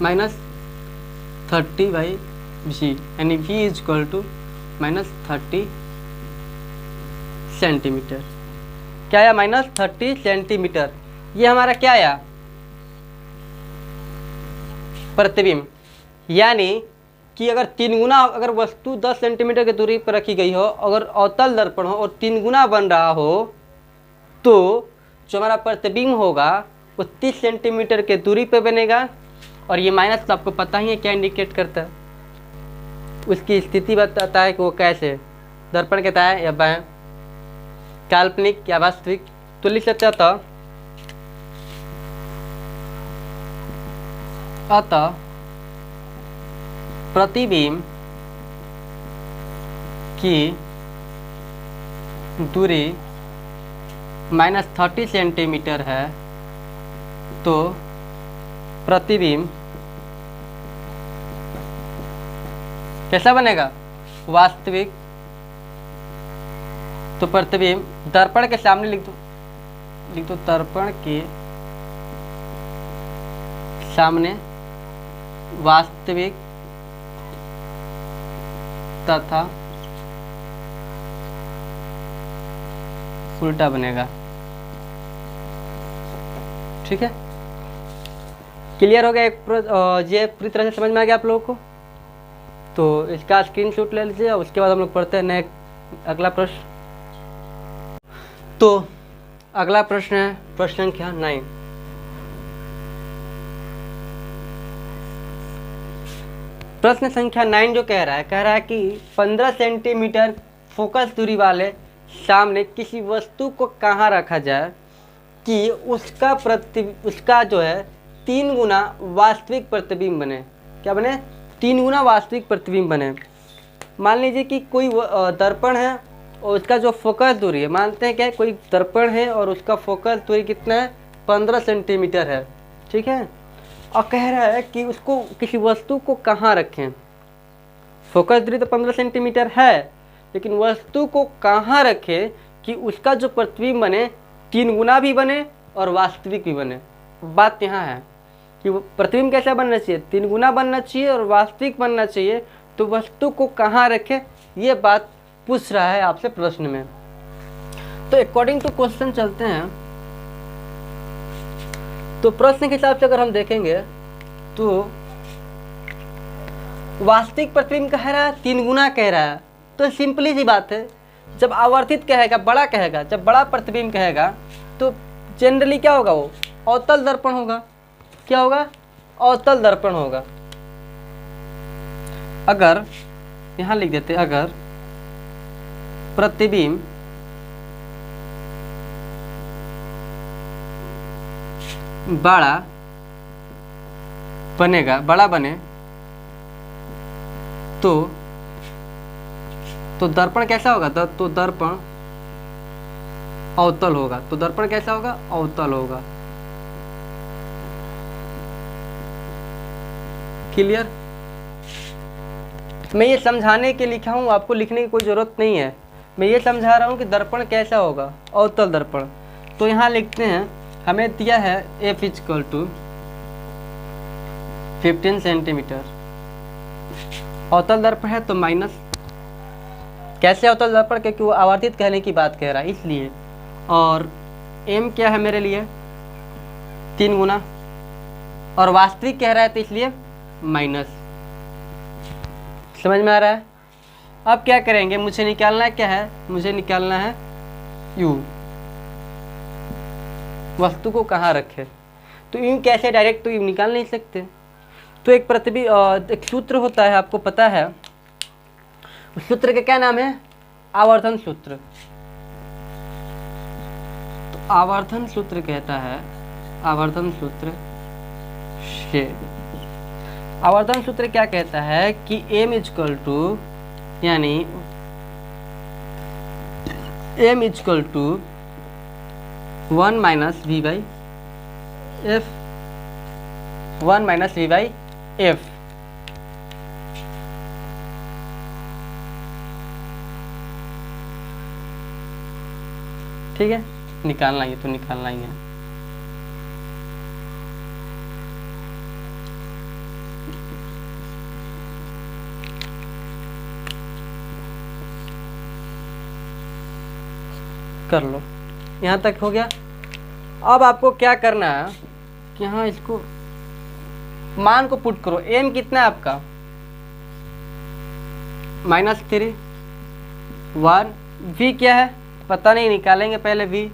-30/g यानी v इक्वल टू -30 सेंटीमीटर। क्या आया, -30 सेंटीमीटर। ये हमारा क्या आया, प्रतिबिंब। यानी कि अगर 3 गुना, अगर वस्तु 10 सेंटीमीटर की दूरी पर रखी गई हो, अगर अवतल दर्पण हो और 3 गुना बन रहा हो, तो जो हमारा प्रतिबिंब होगा वो 30 सेंटीमीटर के दूरी पे बनेगा। और ये माइनस तो आपको पता ही है क्या इंडिकेट करता है, उसकी स्थिति बताता है कि वो कैसे दर्पण कहता है या बाएं, काल्पनिक या वास्तविक। तो लिख सकते अतः प्रतिबिंब की दूरी -30 सेंटीमीटर है, तो प्रतिबिंब कैसा बनेगा, वास्तविक। तो प्रतिबिंब दर्पण के सामने लिख दो दर्पण के सामने वास्तविक तथा उल्टा बनेगा। ठीक है, क्लियर हो गया। ये पूरी तरह से समझ में आ गया आप लोगों को। तो इसका स्क्रीनशॉट ले लीजिए और उसके बाद हम लोग पढ़ते हैं अगला प्रश्न। तो अगला प्रश्न है प्रश्न संख्या 9। प्रश्न संख्या 9 जो कह रहा है कि 15 सेंटीमीटर फोकस दूरी वाले सामने किसी वस्तु को कहाँ रखा जाए कि उसका जो है 3 गुना वास्तविक प्रतिबिंब बने। क्या बने, 3 गुना वास्तविक प्रतिबिंब बने। मान लीजिए कि कोई दर्पण है और उसका जो फोकस दूरी है, मानते हैं क्या, कोई दर्पण है और उसका फोकस दूरी कितना है, 15 सेंटीमीटर है। ठीक है, और कह रहा है कि उसको किसी वस्तु को कहाँ रखें। फोकस दूरी तो 15 सेंटीमीटर है, लेकिन वस्तु को कहाँ रखें कि उसका जो प्रतिबिंब बने 3 गुना भी बने और वास्तविक भी बने। बात यहाँ है कि प्रतिबिंब कैसा बनना चाहिए, 3 गुना बनना चाहिए और वास्तविक बनना चाहिए। तो वस्तु को कहाँ रखें, ये बात पूछ रहा है आपसे प्रश्न में। तो अकॉर्डिंग टू क्वेश्चन चलते हैं। तो प्रश्न के हिसाब से अगर हम देखेंगे तो वास्तविक प्रतिबिंब कह रहा है 3 गुना कह रहा है, तो सिंपली सी बात है, जब आवर्तित कहेगा, बड़ा कहेगा, जब बड़ा प्रतिबिंब कहेगा तो जनरली क्या होगा, वो अवतल दर्पण होगा। क्या होगा, अवतल दर्पण होगा। अगर यहां लिख देते, अगर प्रतिबिंब बड़ा बनेगा, बड़ा बने तो दर्पण कैसा होगा, तो दर्पण अवतल होगा। तो दर्पण कैसा होगा, अवतल होगा। क्लियर। मैं ये समझाने के लिखा हूँ, आपको लिखने की कोई ज़रूरत नहीं है। मैं ये समझा रहा हूँ कि दर्पण कैसा होगा, अवतल दर्पण। तो यहाँ लिखते हैं हमें दिया है f इक्वल टू 15 सेंटीमीटर। अवतल दर्पण है तो माइनस, कैसे अवतल दर्पण, क्योंकि वो आवर्तित कहने की बात कह रहा है इसलिए। और m क्या है मेरे लिए 3 गुना, और वास्तविक कह रहा है तो इसलिए माइनस। समझ में आ रहा है? अब क्या करेंगे, मुझे निकालना क्या है, मुझे निकालना है u, वस्तु को कहाँ रखे। तो u कैसे, डायरेक्ट तो u निकाल नहीं सकते। तो एक एक सूत्र होता है, आपको पता है उस सूत्र का क्या नाम है, आवर्धन सूत्र। तो आवर्धन सूत्र कहता है, आवर्धन सूत्र से, आवर्धन सूत्र क्या कहता है कि m इक्वल टू, यानी m equal to 1 minus v by F, 1 minus v by F. ठीक है, निकालना ही तो निकालना ही है। कर लो, यहाँ तक हो गया। अब आपको क्या करना है कि यहाँ इसको मान को पुट करो। m कितना है आपका -3, 1, v क्या है पता नहीं, निकालेंगे पहले v।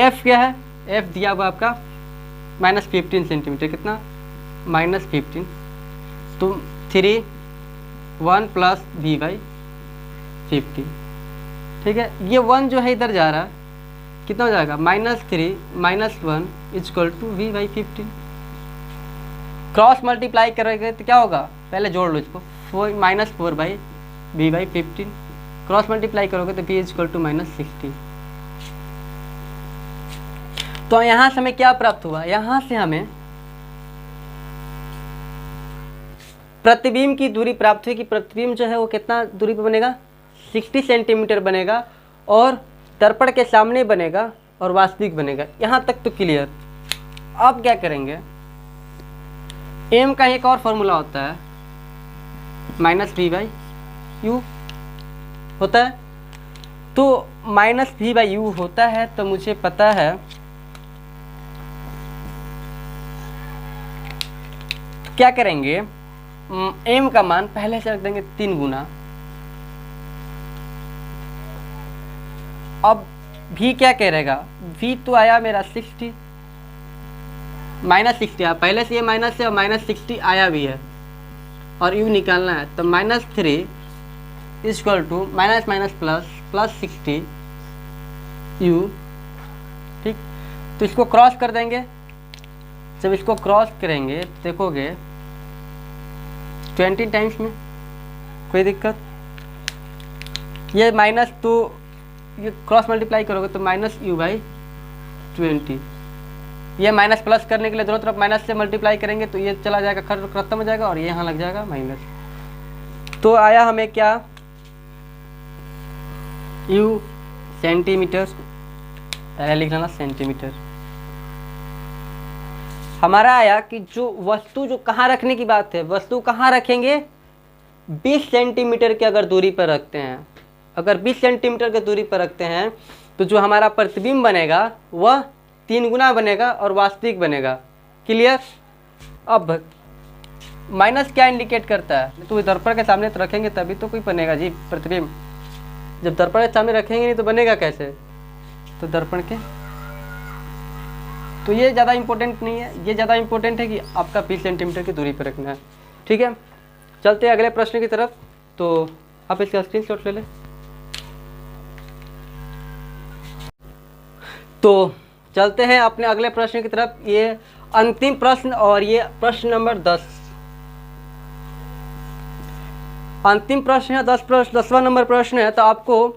f क्या है, f दिया हुआ आपका -15 सेंटीमीटर, कितना -15, तो 3, 1 प्लस v बाई 15। ठीक है, ये 1 जो है इधर जा रहा है, कितना हो जाएगा -3 -1 equal to v by 15। Cross multiply करोगे तो क्या होगा, पहले जोड़ लो इसको, -4 by v by 15। Cross multiply करोगे तो v इक्वल टू -60। तो यहाँ से हमें क्या प्राप्त हुआ, यहाँ से हमें प्रतिबिंब की दूरी प्राप्त हुई कि प्रतिबिंब जो है वो कितना दूरी पर बनेगा, 60 सेंटीमीटर बनेगा, और दर्पण के सामने बनेगा और वास्तविक बनेगा। यहाँ तक तो क्लियर। अब क्या करेंगे, m का एक और फॉर्मूला होता है -v/u होता है। तो -v/u होता है, तो मुझे पता है क्या करेंगे, m का मान पहले से रख देंगे 3 गुना। अब v क्या करेगा, v तो आया मेरा 60, -60 आया पहले से, ये माइनस से, और -60 आया भी है, और u निकालना है। तो -3 equal to minus minus plus 60 u। ठीक, तो इसको क्रॉस कर देंगे। जब इसको क्रॉस करेंगे तो देखोगे 20 टाइम्स में कोई दिक्कत, ये माइनस, तो ये क्रॉस मल्टीप्लाई करोगे तो -u/20। ये माइनस प्लस करने के लिए दोनों तरफ माइनस से मल्टीप्लाई करेंगे तो ये चला जाएगा, खत्म हो जाएगा, और ये यहाँ लग जाएगा माइनस। तो आया हमें क्या, u सेंटीमीटर, पहले लिख लेना सेंटीमीटर। हमारा आया कि जो वस्तु जो कहाँ रखने की बात है, वस्तु कहाँ रखेंगे, 20 सेंटीमीटर की अगर दूरी पर रखते हैं, अगर 20 सेंटीमीटर की दूरी पर रखते हैं तो जो हमारा प्रतिबिंब बनेगा वह 3 गुना बनेगा और वास्तविक बनेगा। क्लियर। अब माइनस क्या इंडिकेट करता है, तो दर्पण के सामने तो रखेंगे तभी तो कोई बनेगा जी प्रतिबिंब। जब दर्पण के सामने रखेंगे नहीं तो बनेगा कैसे, तो दर्पण के, तो ये ज़्यादा इंपॉर्टेंट नहीं है, ये ज़्यादा इंपॉर्टेंट है कि आपका 20 सेंटीमीटर की दूरी पर रखना है। ठीक है, चलते हैं अगले प्रश्न की तरफ। तो आप इसका स्क्रीनशॉट ले लें। तो चलते हैं अपने अगले प्रश्न की तरफ। ये अंतिम प्रश्न, और ये प्रश्न नंबर 10, अंतिम प्रश्न है, 10वां नंबर प्रश्न है। तो आपको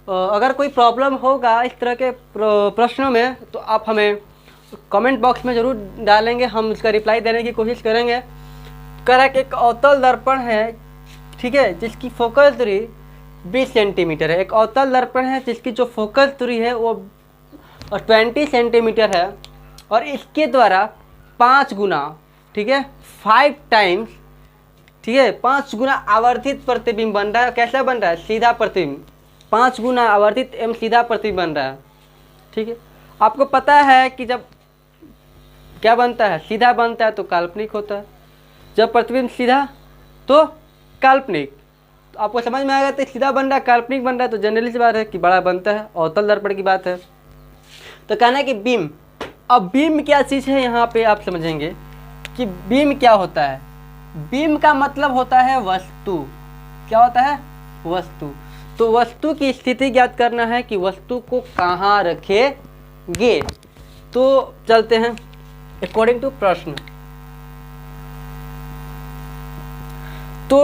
अगर कोई प्रॉब्लम होगा इस तरह के प्रश्नों में तो आप हमें कमेंट बॉक्स में ज़रूर डालेंगे, हम उसका रिप्लाई देने की कोशिश करेंगे। कह रहा है कि एक अवतल दर्पण है, ठीक है, जिसकी फोकल दूरी 20 सेंटीमीटर है। एक अवतल दर्पण है जिसकी जो फोकल दूरी है वो 20 सेंटीमीटर है। और इसके द्वारा 5 गुना, ठीक है, 5 टाइम्स, ठीक है, 5 गुना आवर्धित प्रतिबिंब बन रहा है। कैसा बन रहा है? सीधा प्रतिबिंब। 5 गुना आवर्धित एवं सीधा प्रतिबिंब बन रहा है, ठीक है। आपको पता है कि जब क्या बनता है, सीधा बनता है तो काल्पनिक होता है, जब प्रतिबिंब सीधा तो काल्पनिक। तो आपको समझ में आएगा, तो सीधा बन रहा है, काल्पनिक बन रहा है, तो जनरली सी बात है कि बड़ा बनता है, अवतल दर्पण की बात है। तो कहना है कि बीम, अब बीम क्या चीज़ है, यहाँ पे आप समझेंगे कि बीम क्या होता है। बीम का मतलब होता है वस्तु। क्या होता है? वस्तु। तो वस्तु की स्थिति ज्ञात करना है कि वस्तु को कहाँ रखेंगे। तो चलते हैं अकॉर्डिंग टू प्रश्न। तो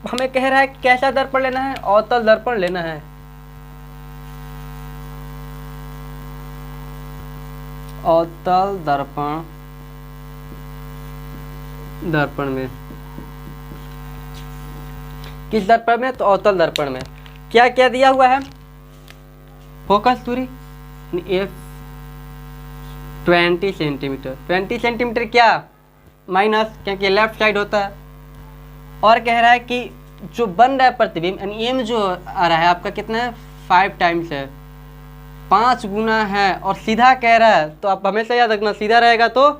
हमें कह रहा है कैसा दर्पण लेना है? अवतल दर्पण लेना है। अवतल दर्पण में, किस दर्पण में? तो अवतल दर्पण में। क्या क्या दिया हुआ है? फोकस दूरी F 20 सेंटीमीटर। 20 सेंटीमीटर क्या? माइनस, क्योंकि लेफ्ट साइड होता है। और कह रहा है कि जो बन रहा है प्रतिबिंब, यानी एम जो आ रहा है आपका कितना है? 5 टाइम्स है, 5 गुना है, और सीधा कह रहा है। तो आप हमेशा याद रखना, सीधा रहेगा तो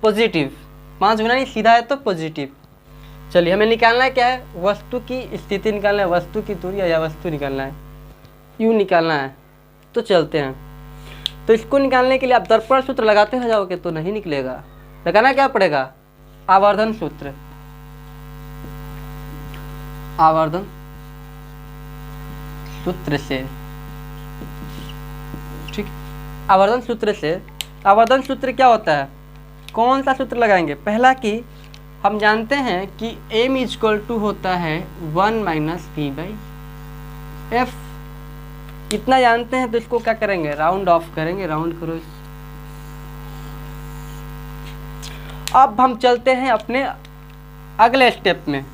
पॉजिटिव, 5 गुना नहीं, सीधा है तो पॉजिटिव। चलिए, हमें निकालना है क्या है? वस्तु की स्थिति निकालना है, वस्तु की दूरी या वस्तु निकालना है, यू निकालना है। तो चलते हैं। तो इसको निकालने के लिए आप दर्पण सूत्र लगाते हो जाओगे तो नहीं निकलेगा, लगाना क्या पड़ेगा? आवर्धन सूत्र। आवर्धन सूत्र से, ठीक, आवर्धन सूत्र से। आवर्धन सूत्र क्या होता है? कौन सा सूत्र लगाएंगे? पहला कि हम जानते हैं कि m इक्वल टू होता है 1 माइनस v/f, इतना जानते हैं। तो इसको क्या करेंगे? राउंड ऑफ करेंगे, राउंड करो। अब हम चलते हैं अपने अगले स्टेप में।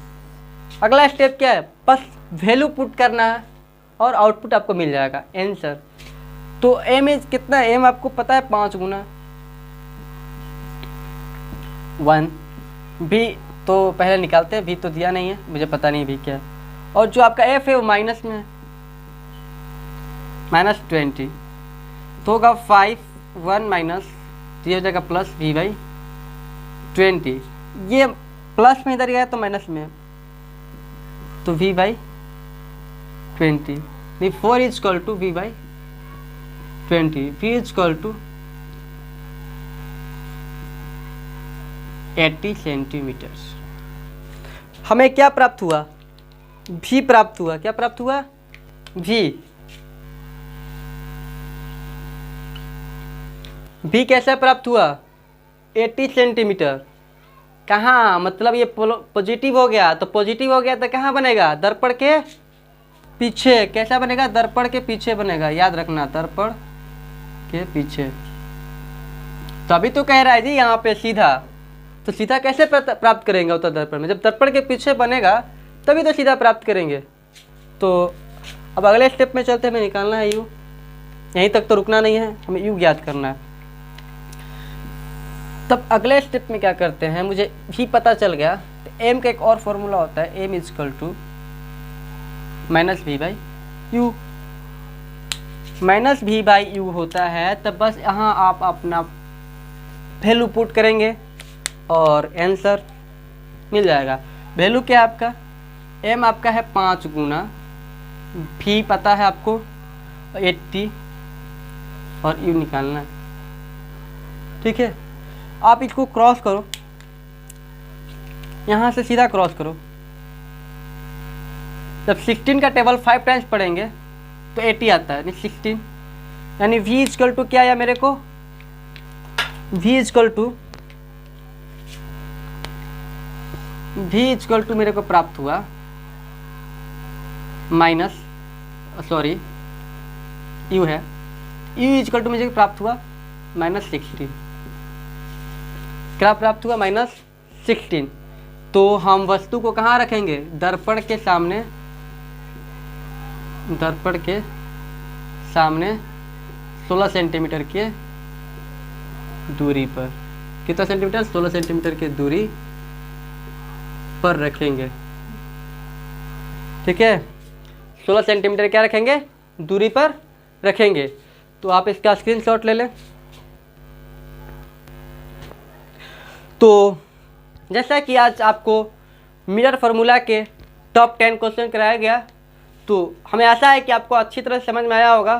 अगला स्टेप क्या है? बस वैल्यू पुट करना है और आउटपुट आपको मिल जाएगा, आंसर। तो m इज कितना? m आपको पता है 5 गुना 1। v तो पहले निकालते हैं, v तो दिया नहीं है, मुझे पता नहीं v क्या है। और जो आपका f है वो माइनस में है, -20। तो होगा 5 1 माइनस, तो ये हो जाएगा प्लस v/20। ये प्लस में इधर गया तो माइनस में है, तो v/20। 4 is equal to v/20, v is equal to 80 centimetre. हमें क्या प्राप्त हुआ? v प्राप्त हुआ। क्या प्राप्त हुआ? v कैसे प्राप्त हुआ? 80 सेंटीमीटर। कहाँ? मतलब ये पॉजिटिव हो गया, तो पॉजिटिव हो गया तो कहाँ बनेगा? दर्पण के पीछे। कैसा बनेगा? दर्पण के पीछे बनेगा, याद रखना, दर्पण के पीछे। तभी तो कह रहा है जी यहाँ पे सीधा। तो सीधा कैसे प्राप्त करेंगे उत्तर दर्पण में? जब दर्पण के पीछे बनेगा तभी तो सीधा प्राप्त करेंगे। तो अब अगले स्टेप में चलते, हमें निकालना है यू। यहीं तक तो रुकना नहीं है, हमें यू ज्ञात करना है। तब अगले स्टेप में क्या करते हैं? मुझे भी पता चल गया। तो m का एक और फॉर्मूला होता है, m is equal to minus v/u। Minus v/u होता है। तब बस यहाँ आप अपना वैल्यू पुट करेंगे और आंसर मिल जाएगा। वैल्यू क्या है आपका? m आपका है 5 गुना, v पता है आपको 80, और u निकालना है, ठीक है। आप इसको क्रॉस करो, यहाँ से सीधा क्रॉस करो। जब 16 का टेबल 5 टाइम्स पढ़ेंगे तो 80 आता है, 16। यानी v इक्वल टू क्या आया मेरे को? v इक्वल टू मेरे को प्राप्त हुआ माइनस, सॉरी u है, u इक्वल टू मुझे प्राप्त हुआ -16। क्या प्राप्त हुआ? -16। तो हम वस्तु को कहाँ रखेंगे? दर्पण के सामने। दर्पण के सामने 16 सेंटीमीटर के दूरी पर, कितना सेंटीमीटर, 16 सेंटीमीटर की दूरी पर रखेंगे। ठीक है, 16 सेंटीमीटर क्या रखेंगे, दूरी पर रखेंगे। तो आप इसका स्क्रीनशॉट ले लें। तो जैसा कि आज आपको मिरर फार्मूला के टॉप 10 क्वेश्चन कराया गया, तो हमें आशा है कि आपको अच्छी तरह समझ में आया होगा।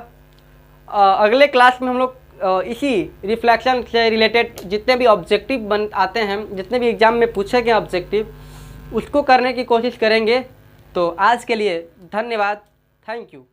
अगले क्लास में हम लोग इसी रिफ्लेक्शन से रिलेटेड जितने भी ऑब्जेक्टिव बन आते हैं, जितने भी एग्ज़ाम में पूछे गए ऑब्जेक्टिव, उसको करने की कोशिश करेंगे। तो आज के लिए धन्यवाद, थैंक यू।